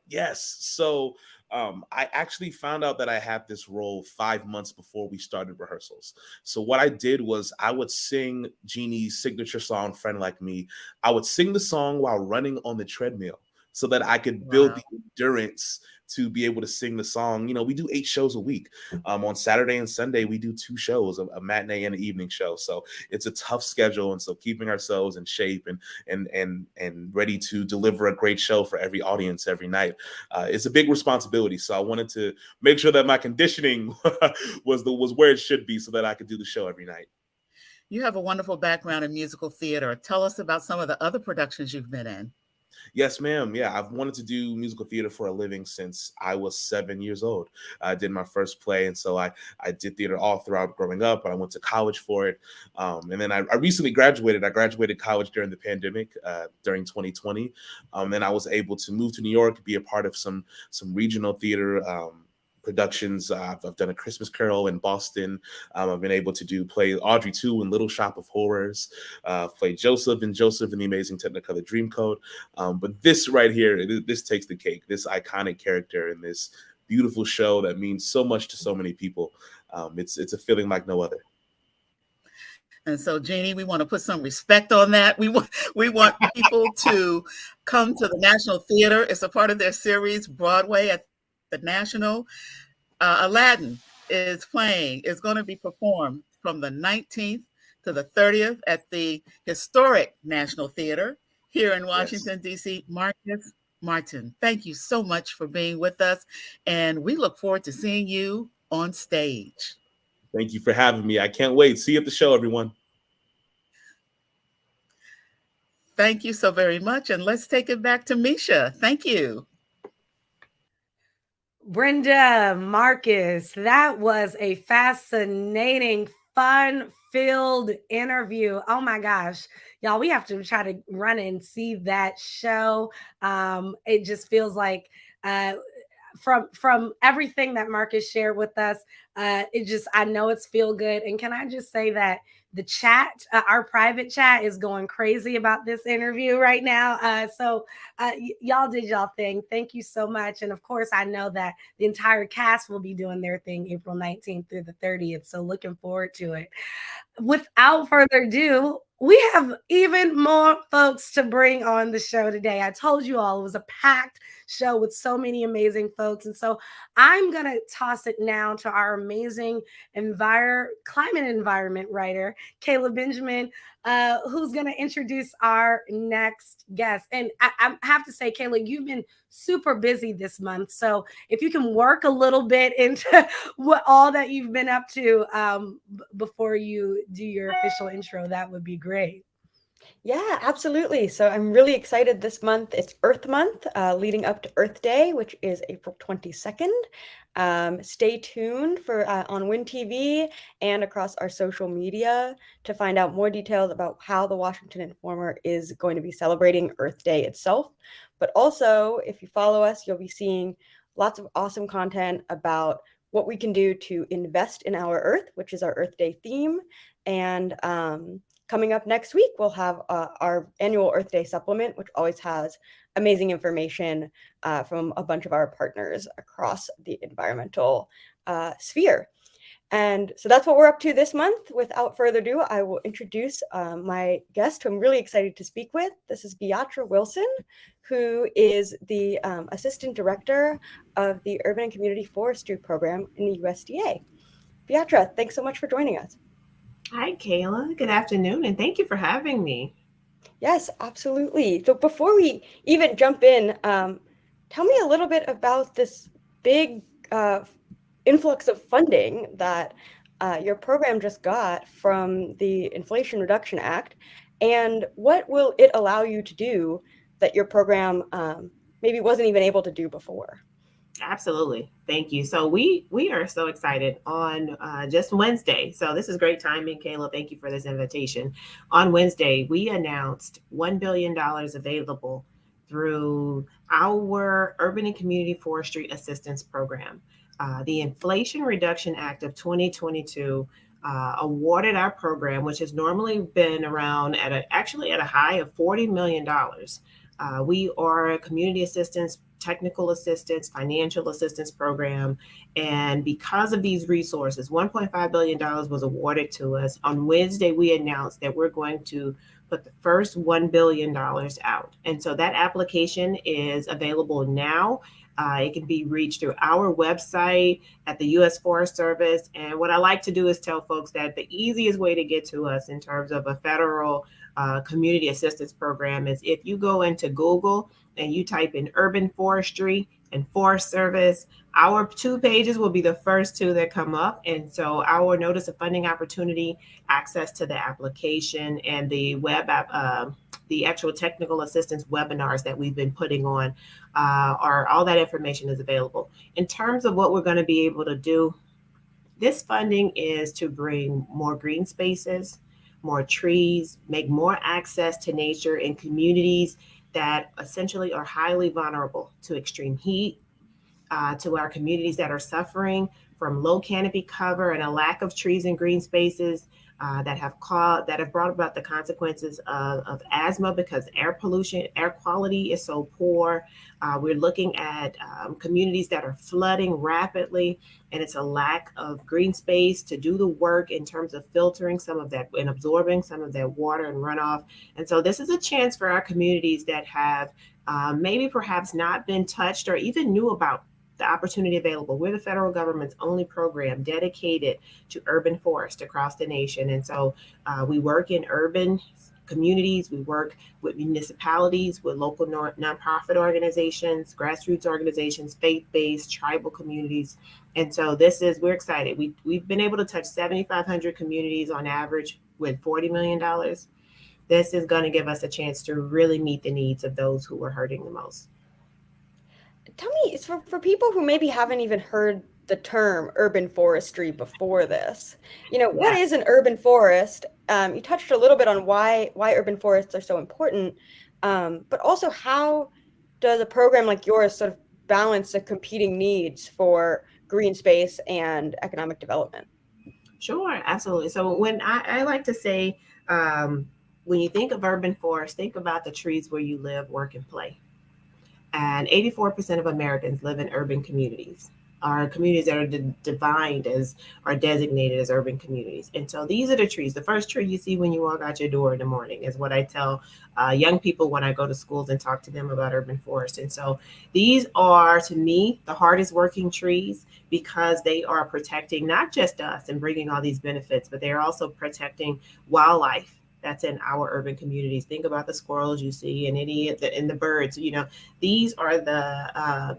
Yes. So I actually found out that I had this role 5 months before we started rehearsals. So what I did was I would sing Genie's signature song, Friend Like Me. I would sing the song while running on the treadmill so that I could build Wow. the endurance to be able to sing the song. You know, we do 8 shows a week. On Saturday and Sunday, we do 2 shows, a matinee and an evening show. So it's a tough schedule. And so keeping ourselves in shape and ready to deliver a great show for every audience every night is a big responsibility. So I wanted to make sure that my conditioning was where it should be so that I could do the show every night. You have a wonderful background in musical theater. Tell us about some of the other productions you've been in. Yes, ma'am. Yeah, I've wanted to do musical theater for a living since I was 7 years old. I did my first play, and so I did theater all throughout growing up. I went to college for it, and then I recently graduated. I graduated college during the pandemic, during 2020. Then I was able to move to New York, be a part of some regional theater. Productions. I've done A Christmas Carol in Boston. I've been able to play Audrey 2 in Little Shop of Horrors, play Joseph in the Amazing Technicolor Dreamcoat. But this right here, this takes the cake. This iconic character in this beautiful show that means so much to so many people. It's a feeling like no other. And so, Jeannie, we want to put some respect on that. We want people to come to the National Theater. It's a part of their series, Broadway at the National. Aladdin is going to be performed from the 19th to the 30th at the historic National Theater here in Washington, D.C. Marcus Martin, thank you so much for being with us. And we look forward to seeing you on stage. Thank you for having me. I can't wait. See you at the show, everyone. Thank you so very much. And let's take it back to Misha. Thank you. Brenda, Marcus, that was a fascinating, fun-filled interview. Oh my gosh. Y'all, we have to try to run and see that show. It just feels like from everything that Marcus shared with us, I know it's feel good. And can I just say that the chat, our private chat, is going crazy about this interview right now. Y'all did y'all thing. Thank you so much. And of course, I know that the entire cast will be doing their thing April 19th through the 30th. So looking forward to it. Without further ado, we have even more folks to bring on the show today. I told you all it was a packed show with so many amazing folks. And so I'm going to toss it now to our amazing climate environment writer, Kayla Benjamin, who's going to introduce our next guest. And I have to say, Kayla, you've been super busy this month. So if you can work a little bit into what all that you've been up to before you do your official intro, that would be great. Yeah, absolutely. So I'm really excited this month. It's Earth Month, leading up to Earth Day, which is April 22nd. Stay tuned for on WIN TV and across our social media to find out more details about how the Washington Informer is going to be celebrating Earth Day itself. But also, if you follow us, you'll be seeing lots of awesome content about what we can do to invest in our Earth, which is our Earth Day theme. And coming up next week, we'll have our annual Earth Day supplement, which always has amazing information from a bunch of our partners across the environmental sphere. And so that's what we're up to this month. Without further ado, I will introduce my guest who I'm really excited to speak with. This is Beatra Wilson, who is the Assistant Director of the Urban and Community Forestry Program in the USDA. Beatra, thanks so much for joining us. Hi, Kayla. Good afternoon, and thank you for having me. Yes, absolutely. So before we even jump in, tell me a little bit about this big influx of funding that your program just got from the Inflation Reduction Act, and what will it allow you to do that your program maybe wasn't even able to do before? Absolutely. Thank you. So we are so excited on just Wednesday. So this is great timing, Kayla. Thank you for this invitation. On Wednesday, we announced $1 billion available through our Urban and Community Forestry Assistance Program. The Inflation Reduction Act of 2022 awarded our program, which has normally been around at a high of $40 million. We are a community assistance, technical assistance, financial assistance program. And because of these resources, $1.5 billion was awarded to us. On Wednesday, we announced that we're going to put the first $1 billion out. And so that application is available now. It can be reached through our website at the U.S. Forest Service. And what I like to do is tell folks that the easiest way to get to us in terms of a federal community assistance program is if you go into Google and you type in urban forestry and Forest Service, our 2 pages will be the first 2 that come up. And so our notice of funding opportunity, access to the application, and the web app, the actual technical assistance webinars that we've been putting on, all that information is available. In terms of what we're going to be able to do, this funding is to bring more green spaces, more trees, make more access to nature in communities that essentially are highly vulnerable to extreme heat, to our communities that are suffering from low canopy cover and a lack of trees and green spaces that have brought about the consequences of asthma because air pollution, air quality is so poor. We're looking at communities that are flooding rapidly, and it's a lack of green space to do the work in terms of filtering some of that and absorbing some of that water and runoff. And so this is a chance for our communities that have maybe perhaps not been touched or even knew about the opportunity available. We're the federal government's only program dedicated to urban forest across the nation. And so we work in urban communities, we work with municipalities, with local nonprofit organizations, grassroots organizations, faith-based, tribal communities. And so we're excited. We've been able to touch 7,500 communities on average with $40 million. This is going to give us a chance to really meet the needs of those who are hurting the most. Tell me, for people who maybe haven't even heard the term urban forestry before this, what is an urban forest? You touched a little bit on why urban forests are so important, but also how does a program like yours sort of balance the competing needs for green space and economic development? Sure, absolutely. So when I like to say, when you think of urban forest, think about the trees where you live, work, and play. And 84% of Americans live in urban communities, are communities that are defined as, are designated as urban communities. And so these are the trees. The first tree you see when you walk out your door in the morning is what I tell young people when I go to schools and talk to them about urban forest. And so these are, to me, the hardest working trees, because they are protecting not just us and bringing all these benefits, but they're also protecting wildlife that's in our urban communities. Think about the squirrels you see and the birds. You know, these are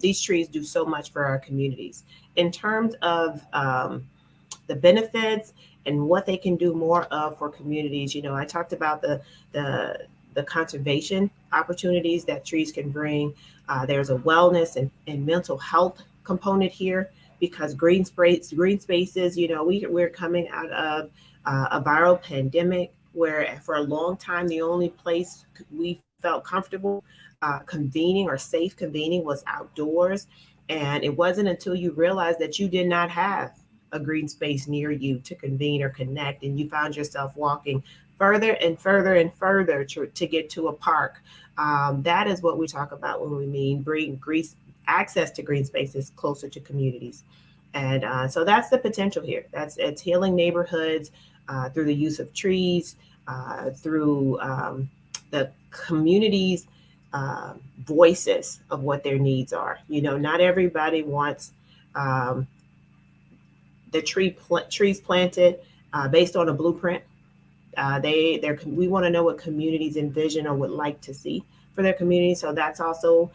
these trees do so much for our communities in terms of the benefits and what they can do more of for communities. You know, I talked about the conservation opportunities that trees can bring. There's a wellness and mental health component here, because green spaces. You know, we're coming out of a viral pandemic, where for a long time the only place we felt comfortable convening or safe convening was outdoors. And it wasn't until you realized that you did not have a green space near you to convene or connect, and you found yourself walking further and further and further to get to a park. That is what we talk about when we mean bring access to green spaces closer to communities. And so that's the potential here. It's healing neighborhoods through the use of trees, through the community's voices of what their needs are. You know, not everybody wants the trees planted based on a blueprint. We want to know what communities envision or would like to see for their community. So that's also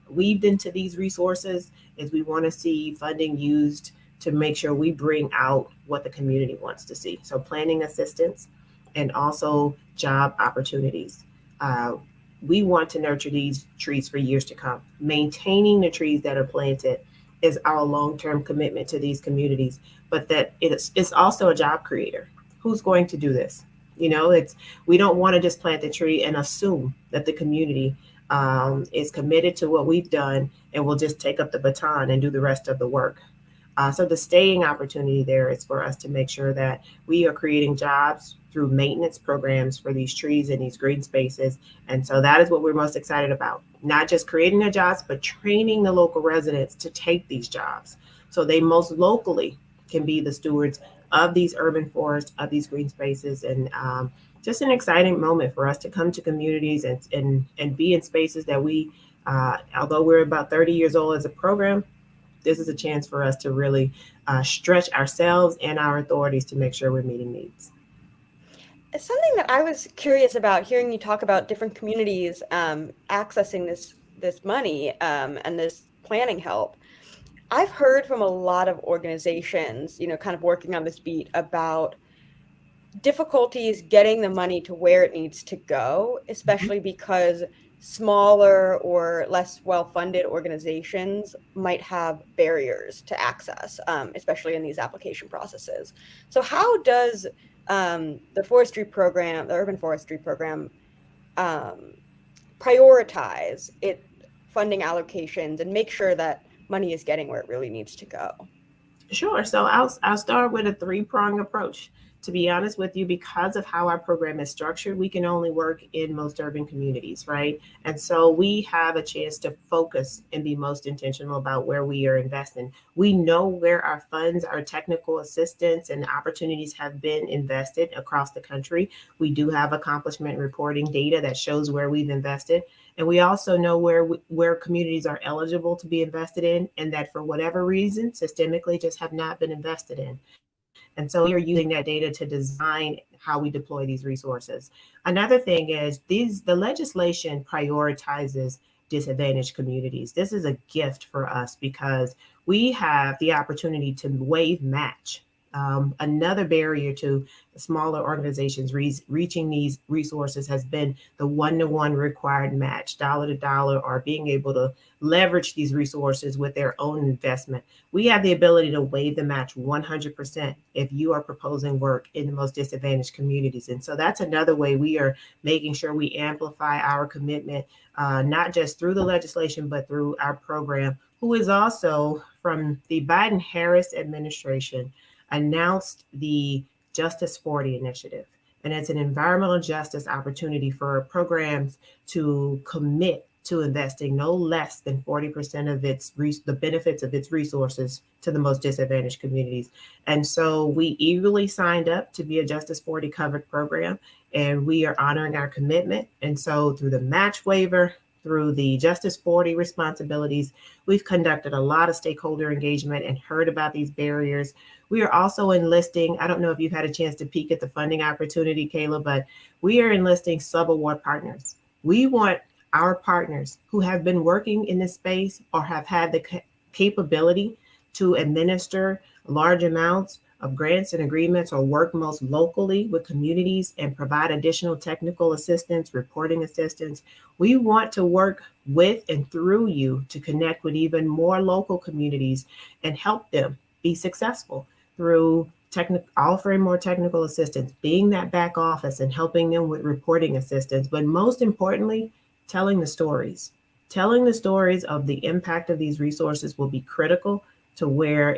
weaved into these resources, is we want to see funding used to make sure we bring out what the community wants to see. So planning assistance and also job opportunities. We want to nurture these trees for years to come. Maintaining the trees that are planted is our long-term commitment to these communities, but that it's also a job creator. Who's going to do this? You know, we don't want to just plant the tree and assume that the community is committed to what we've done and will just take up the baton and do the rest of the work. So the staying opportunity there is for us to make sure that we are creating jobs through maintenance programs for these trees and these green spaces. And so that is what we're most excited about. Not just creating the jobs, but training the local residents to take these jobs so they most locally can be the stewards of these urban forests, of these green spaces. And just an exciting moment for us to come to communities and be in spaces that we, although we're about 30 years old as a program, this is a chance for us to really stretch ourselves and our authorities to make sure we're meeting needs. Something that I was curious about, hearing you talk about different communities accessing this money and this planning help. I've heard from a lot of organizations, you know, kind of working on this beat, about difficulties getting the money to where it needs to go, especially because smaller or less well-funded organizations might have barriers to access, especially in these application processes. So how does the forestry program, the urban forestry program, prioritize its funding allocations and make sure that money is getting where it really needs to go? Sure. So I'll start with a three-pronged approach. To be honest with you, because of how our program is structured, we can only work in most urban communities, right? And so we have a chance to focus and be most intentional about where we are investing. We know where our funds, our technical assistance and opportunities have been invested across the country. We do have accomplishment reporting data that shows where we've invested. And we also know where communities are eligible to be invested in, and that for whatever reason, systemically just have not been invested in. And so we are using that data to design how we deploy these resources. Another thing is the legislation prioritizes disadvantaged communities. This is a gift for us because we have the opportunity to waive match Another barrier to smaller organizations reaching these resources has been the one-to-one required match, dollar to dollar, or being able to leverage these resources with their own investment. We have the ability to waive the match 100% if you are proposing work in the most disadvantaged communities. And so that's another way we are making sure we amplify our commitment, not just through the legislation, but through our program, who is also from the Biden-Harris administration, announced the Justice 40 initiative. And it's an environmental justice opportunity for programs to commit to investing no less than 40% of the benefits of its resources to the most disadvantaged communities. And so we eagerly signed up to be a Justice 40 covered program, and we are honoring our commitment. And so through the match waiver, through the Justice 40 responsibilities, we've conducted a lot of stakeholder engagement and heard about these barriers. We are also enlisting, I don't know if you've had a chance to peek at the funding opportunity, Kayla, but we are enlisting sub-award partners. We want our partners who have been working in this space or have had the capability to administer large amounts of grants and agreements or work most locally with communities and provide additional technical assistance, reporting assistance. We want to work with and through you to connect with even more local communities and help them be successful through offering more technical assistance, being that back office and helping them with reporting assistance, but most importantly, telling the stories. Telling the stories of the impact of these resources will be critical to where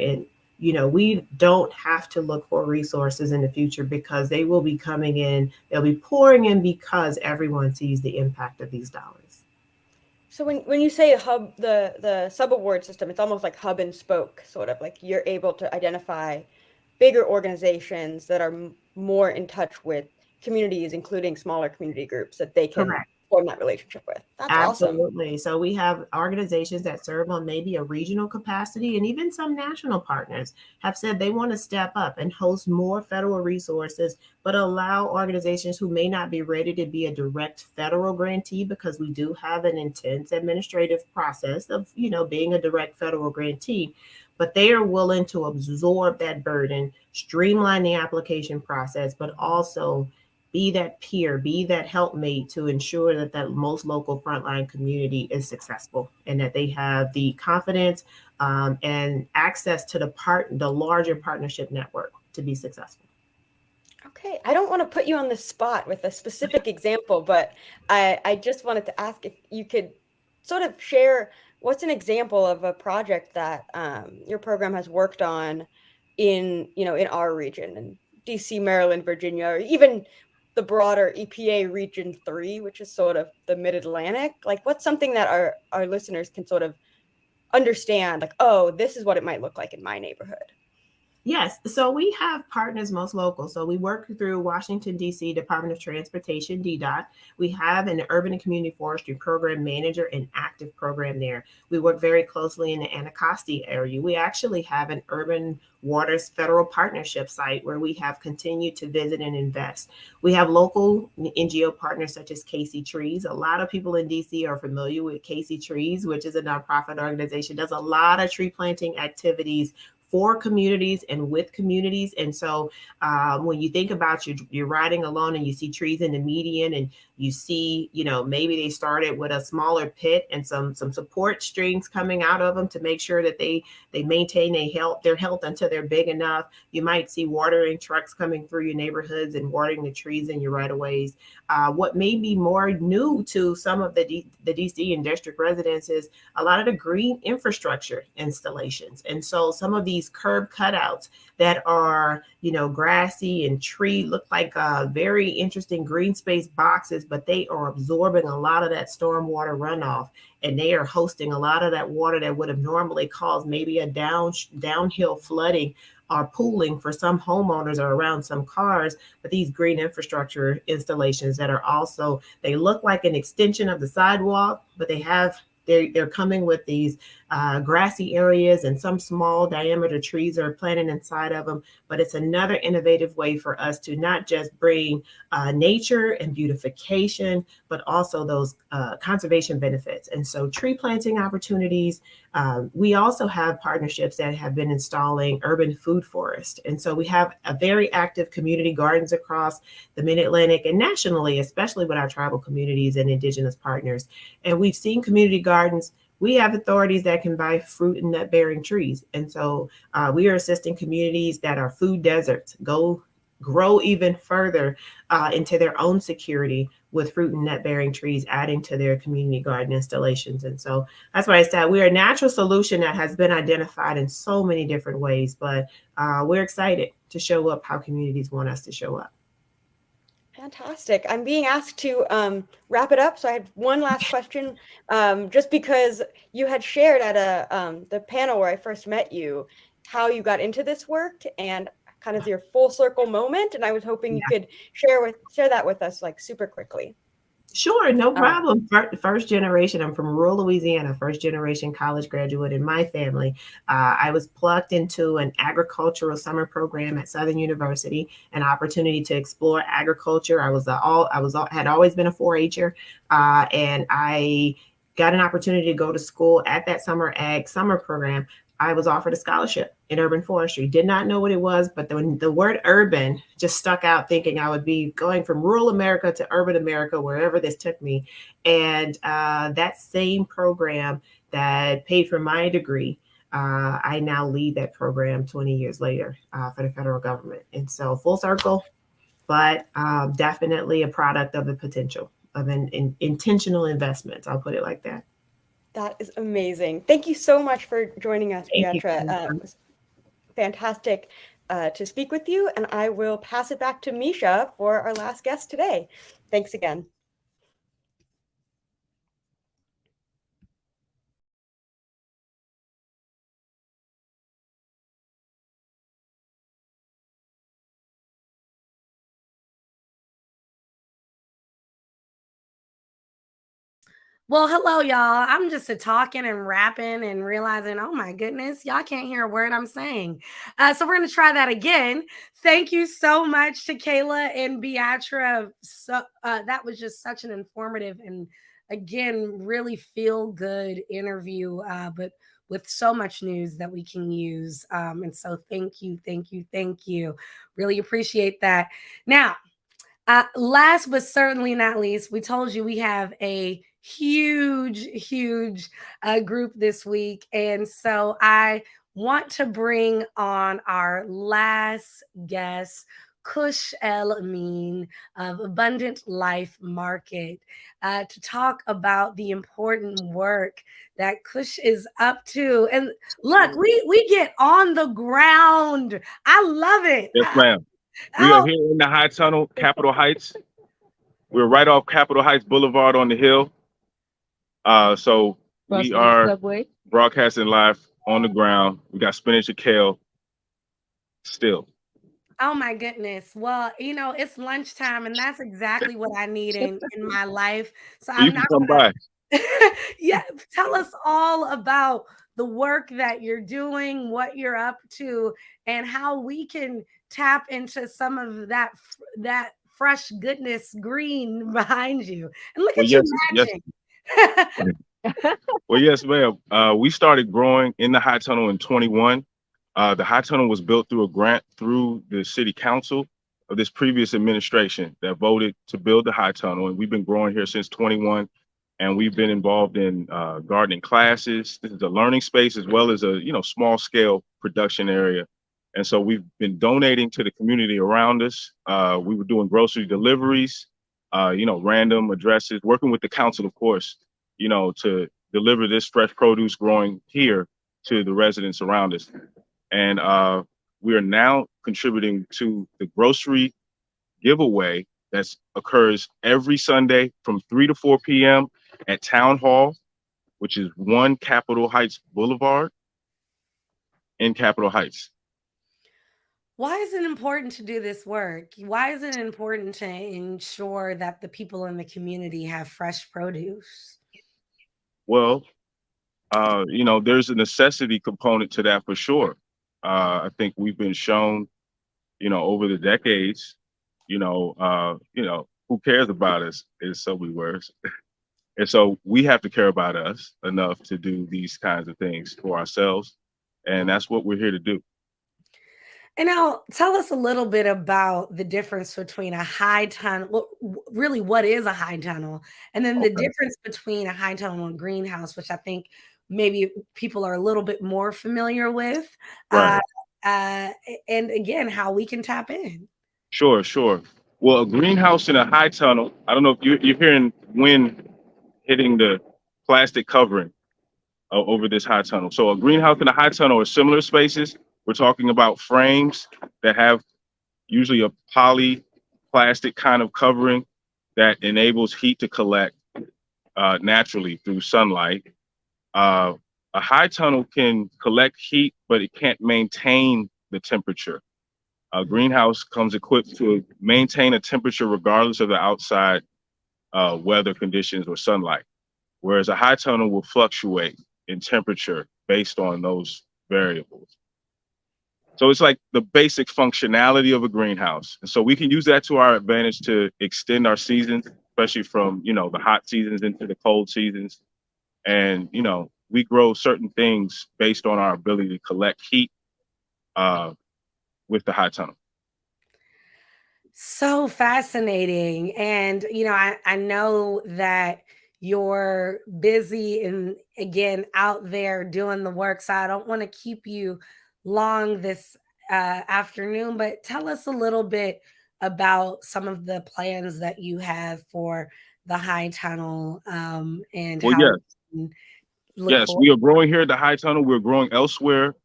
we don't have to look for resources in the future because they will be coming in, they'll be pouring in because everyone sees the impact of these dollars. So when you say hub, the sub-award system, it's almost like hub and spoke, sort of like you're able to identify bigger organizations that are more in touch with communities, including smaller community groups that they can Correct. form that relationship with. That's Absolutely. awesome. So we have organizations that serve on maybe a regional capacity, and even some national partners have said they want to step up and host more federal resources, but allow organizations who may not be ready to be a direct federal grantee, because we do have an intense administrative process of, being a direct federal grantee, but they are willing to absorb that burden, streamline the application process, but also be that peer, be that helpmate to ensure that that most local frontline community is successful and that they have the confidence and access to the larger partnership network to be successful. Okay, I don't want to put you on the spot with a specific example, but I just wanted to ask if you could sort of share what's an example of a project that your program has worked on in our region, in DC, Maryland, Virginia, or even the broader EPA Region 3, which is sort of the Mid-Atlantic. Like, what's something that our listeners can sort of understand, like, oh, this is what it might look like in my neighborhood? Yes. So we have partners most local. So we work through Washington, D.C. Department of Transportation, DDOT. We have an Urban and Community Forestry program manager and active program there. We work very closely in the Anacostia area. We actually have an Urban Waters Federal Partnership site where we have continued to visit and invest. We have local NGO partners such as Casey Trees. A lot of people in DC are familiar with Casey Trees, which is a nonprofit organization, does a lot of tree planting activities for communities and with communities. And so when you think about you're riding along and you see trees in the median and you see, maybe they started with a smaller pit and some support strings coming out of them to make sure that they maintain their health until they're big enough. You might see watering trucks coming through your neighborhoods and watering the trees in your right-of-ways. What may be more new to some of the DC and district residents is a lot of the green infrastructure installations. And so some of these curb cutouts that are, grassy and tree look like very interesting green space boxes, but they are absorbing a lot of that stormwater runoff, and they are hosting a lot of that water that would have normally caused maybe a downhill flooding or pooling for some homeowners or around some cars. But these green infrastructure installations that are also, they look like an extension of the sidewalk, but they're coming with these grassy areas, and some small diameter trees are planted inside of them. But it's another innovative way for us to not just bring nature and beautification, but also those conservation benefits. And so tree planting opportunities. We also have partnerships that have been installing urban food forest. And so we have a very active community gardens across the Mid-Atlantic and nationally, especially with our tribal communities and indigenous partners. And we've seen community gardens. We have authorities that can buy fruit and nut bearing trees. And so we are assisting communities that are food deserts grow even further into their own security with fruit and nut bearing trees, adding to their community garden installations. And so that's why I said we're a natural solution that has been identified in so many different ways, but we're excited to show up how communities want us to show up. Fantastic. I'm being asked to wrap it up. So I had one last question, just because you had shared at the panel where I first met you, how you got into this work and kind of your full circle moment. And I was hoping you could share that with us like super quickly. Sure, no problem. First generation, I'm from rural Louisiana, first generation college graduate in my family. I was plugged into an agricultural summer program at Southern University, an opportunity to explore agriculture. Had always been a 4-H'er, and I got an opportunity to go to school at that summer program. I was offered a scholarship in urban forestry. Did not know what it was, but the word urban just stuck out, thinking I would be going from rural America to urban America, wherever this took me. And that same program that paid for my degree, I now lead that program 20 years later for the federal government. And so full circle, but definitely a product of the potential of an intentional investments. I'll put it like that. That is amazing. Thank you so much for joining us, Beatra. It was fantastic to speak with you, and I will pass it back to Misha for our last guest today. Thanks again. Well, hello, y'all. I'm just talking and rapping and realizing, oh my goodness, y'all can't hear a word I'm saying. So we're going to try that again. Thank you so much to Kayla and Beatra. So that was just such an informative and, again, really feel good interview, but with so much news that we can use. And so thank you. Really appreciate that. Now, last but certainly not least, we told you we have a huge group this week. And so I want to bring on our last guest, Kush El Amin of Abundant Life Market, to talk about the important work that Kush is up to. And look, we get on the ground. I love it. Yes, ma'am. We are here in the High Tunnel, Capitol Heights. We're right off Capitol Heights Boulevard on the hill. So we are broadcasting live on the ground. We got spinach and kale still. Oh my goodness. Well, it's lunchtime, and that's exactly what I need in my life. So You can come by. Yeah, tell us all about the work that you're doing, what you're up to, and how we can tap into some of that fresh goodness green behind you. And look at you matching. Well, yes, ma'am. We started growing in the High Tunnel in 21. The High Tunnel was built through a grant through the city council of this previous administration that voted to build the High Tunnel. And we've been growing here since 21. And we've been involved in gardening classes. This is a learning space as well as a small scale production area. And so we've been donating to the community around us. We were doing grocery deliveries, random addresses, working with the council, of course, to deliver this fresh produce growing here to the residents around us. And we are now contributing to the grocery giveaway that occurs every Sunday from 3 to 4 p.m. at Town Hall, which is 1 Capitol Heights Boulevard in Capitol Heights. Why is it important to do this work? Why is it important to ensure that the people in the community have fresh produce? Well, there's a necessity component to that for sure. I think we've been shown, over the decades, who cares about us in so many words. And so we have to care about us enough to do these kinds of things for ourselves. And that's what we're here to do. And now tell us a little bit about the difference between a high tunnel. Really, what is a high tunnel? And then the Okay. difference between a high tunnel and a greenhouse, which I think maybe people are a little bit more familiar with. Right. And again, how we can tap in. Sure, sure. Well, a greenhouse and a high tunnel, I don't know if you're hearing wind hitting the plastic covering over this high tunnel. So a greenhouse and a high tunnel are similar spaces. We're talking about frames that have usually a poly plastic kind of covering that enables heat to collect naturally through sunlight. A high tunnel can collect heat, but it can't maintain the temperature. A greenhouse comes equipped to maintain a temperature regardless of the outside weather conditions or sunlight, whereas a high tunnel will fluctuate in temperature based on those variables. So it's like the basic functionality of a greenhouse. And so we can use that to our advantage to extend our seasons, especially from, the hot seasons into the cold seasons. And, we grow certain things based on our ability to collect heat with the high tunnel. So fascinating. And, I know that you're busy and again out there doing the work. So I don't want to keep you long this afternoon, but tell us a little bit about some of the plans that you have for the high tunnel and Well, how yes, we can look yes, forward. we are growing here at the high tunnel. We're growing elsewhere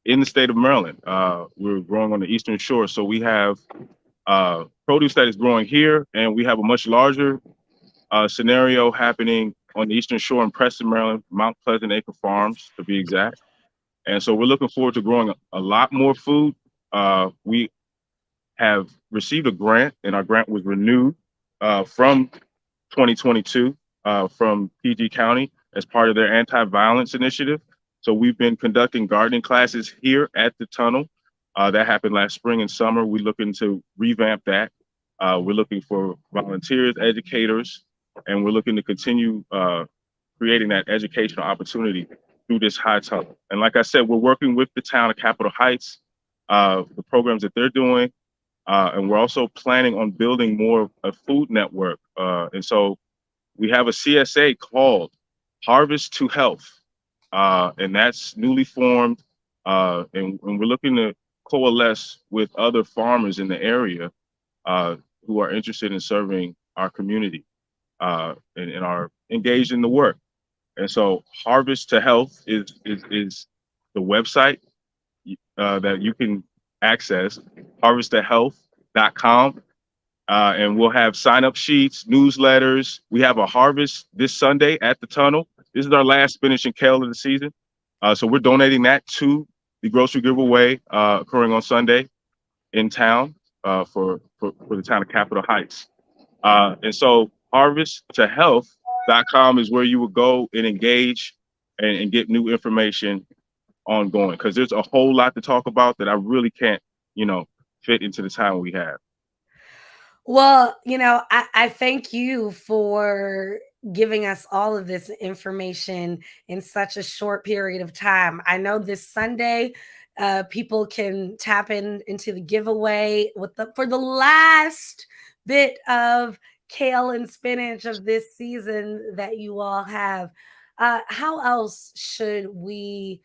in the state of Maryland. We're growing on the Eastern Shore. So we have produce that is growing here, and we have a much larger scenario happening on the Eastern Shore in Preston, Maryland, Mount Pleasant Acre Farms, to be exact. And so we're looking forward to growing a lot more food. We have received a grant, and our grant was renewed from 2022 from PG County as part of their anti-violence initiative. So we've been conducting gardening classes here at the tunnel. That happened last spring and summer. We're looking to revamp that. We're looking for volunteers, educators, and we're looking to continue creating that educational opportunity through this high tunnel. And like I said, we're working with the town of Capitol Heights, the programs that they're doing, and we're also planning on building more of a food network. And so we have a CSA called Harvest to Health, and that's newly formed, and we're looking to coalesce with other farmers in the area who are interested in serving our community and are engaged in the work. And so Harvest to Health is the website that you can access, harvesttohealth.com. And we'll have sign-up sheets, newsletters. We have a harvest this Sunday at the tunnel. This is our last spinach and kale of the season. So we're donating that to the grocery giveaway occurring on Sunday in town for the town of Capitol Heights. And so harvesttohealth.com is where you would go and engage and get new information ongoing, because there's a whole lot to talk about that I really can't, fit into the time we have. Well, I thank you for giving us all of this information in such a short period of time. I know this Sunday, people can tap into the giveaway for the last bit of kale and spinach of this season that you all have. How else should we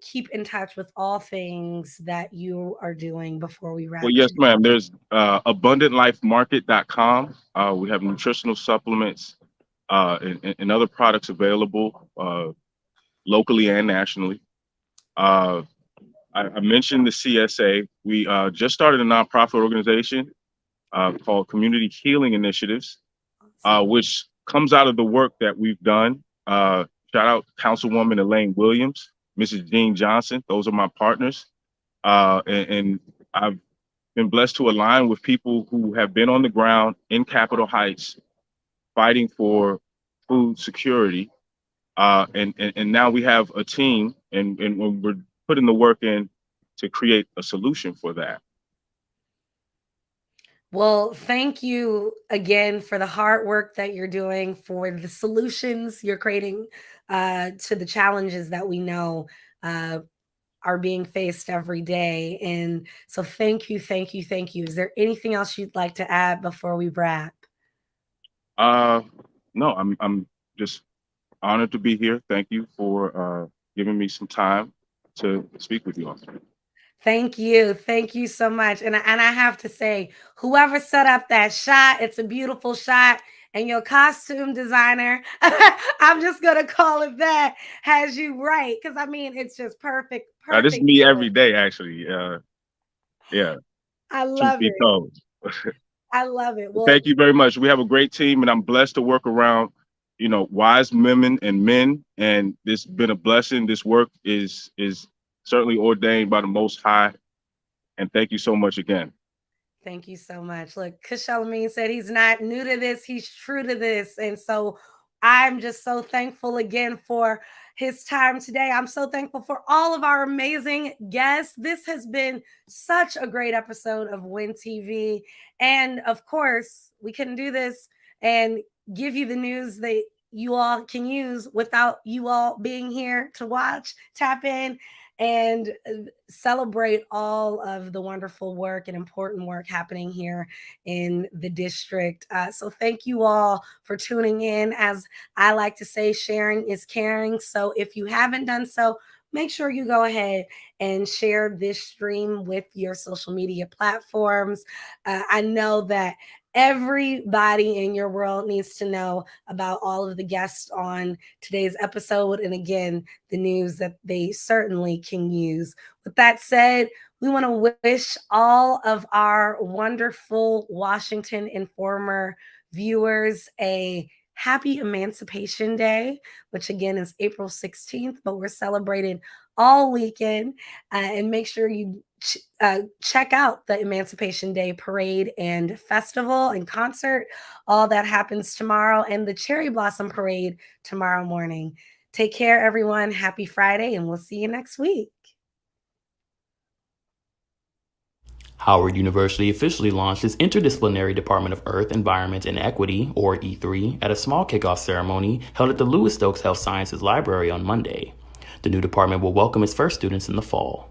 keep in touch with all things that you are doing before we wrap Well, yes, today? ma'am. There's abundantlifemarket.com. We have nutritional supplements and other products available locally and nationally. I mentioned the CSA. We just started a nonprofit organization called Community Healing Initiatives, which comes out of the work that we've done. Shout out Councilwoman Elaine Williams, Mrs. Jean Johnson. Those are my partners. And I've been blessed to align with people who have been on the ground in Capitol Heights fighting for food security And now we have a team, and we're putting the work in to create a solution for that. Well, thank you again for the hard work that you're doing, for the solutions you're creating to the challenges that we know are being faced every day. And so thank you, thank you, thank you. Is there anything else you'd like to add before we wrap? No, I'm just honored to be here. Thank you for giving me some time to speak with you all. Thank you. Thank you so much. And I have to say, whoever set up that shot, it's a beautiful shot. And your costume designer, I'm just going to call it that, has you right. Because I mean, it's just perfect. This is me every day, actually. Yeah. I Truth love be it. told. I love it. Well, thank you very much. We have a great team, and I'm blessed to work around, wise women and men. And this has been a blessing. This work is certainly ordained by the Most High. And thank you so much again. Thank you so much. Look, Kushalameen said he's not new to this, he's true to this. And so I'm just so thankful again for his time today. I'm so thankful for all of our amazing guests. This has been such a great episode of Win TV. And of course, we couldn't do this and give you the news that you all can use without you all being here to watch, tap in, and celebrate all of the wonderful work and important work happening here in the district. So thank you all for tuning in. As I like to say, sharing is caring. So if you haven't done so, make sure you go ahead and share this stream with your social media platforms. I know that everybody in your world needs to know about all of the guests on today's episode. And again, the news that they certainly can use. With that said, we want to wish all of our wonderful Washington Informer viewers a happy Emancipation Day, which again is April 16th, but we're celebrating all weekend. And make sure you check out the Emancipation Day parade and festival and concert. All that happens tomorrow, and the Cherry Blossom Parade tomorrow morning. Take care, everyone. Happy Friday, and we'll see you next week. Howard University officially launched its Interdisciplinary Department of Earth, Environment, and Equity, or E3, at a small kickoff ceremony held at the Lewis Stokes Health Sciences Library on Monday. The new department will welcome its first students in the fall.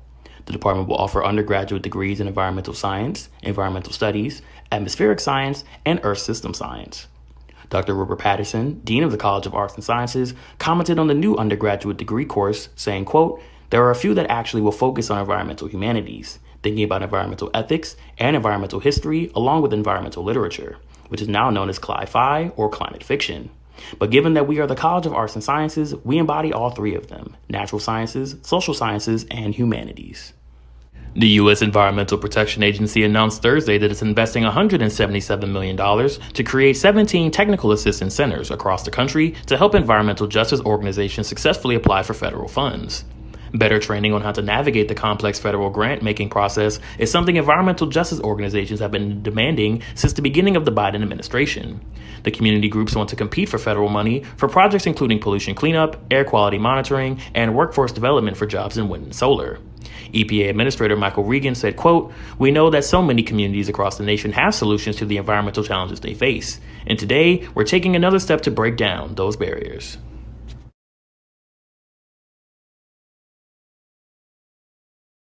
The department will offer undergraduate degrees in environmental science, environmental studies, atmospheric science, and earth system science. Dr. Rupert Patterson, Dean of the College of Arts and Sciences, commented on the new undergraduate degree course, saying, quote, "There are a few that actually will focus on environmental humanities, thinking about environmental ethics and environmental history, along with environmental literature, which is now known as cli-fi or climate fiction. But given that we are the College of Arts and Sciences, we embody all three of them: natural sciences, social sciences, and humanities." The U.S. Environmental Protection Agency announced Thursday that it's investing $177 million to create 17 technical assistance centers across the country to help environmental justice organizations successfully apply for federal funds. Better training on how to navigate the complex federal grant-making process is something environmental justice organizations have been demanding since the beginning of the Biden administration. The community groups want to compete for federal money for projects including pollution cleanup, air quality monitoring, and workforce development for jobs in wind and solar. EPA Administrator Michael Regan said, quote, "We know that so many communities across the nation have solutions to the environmental challenges they face, and today we're taking another step to break down those barriers."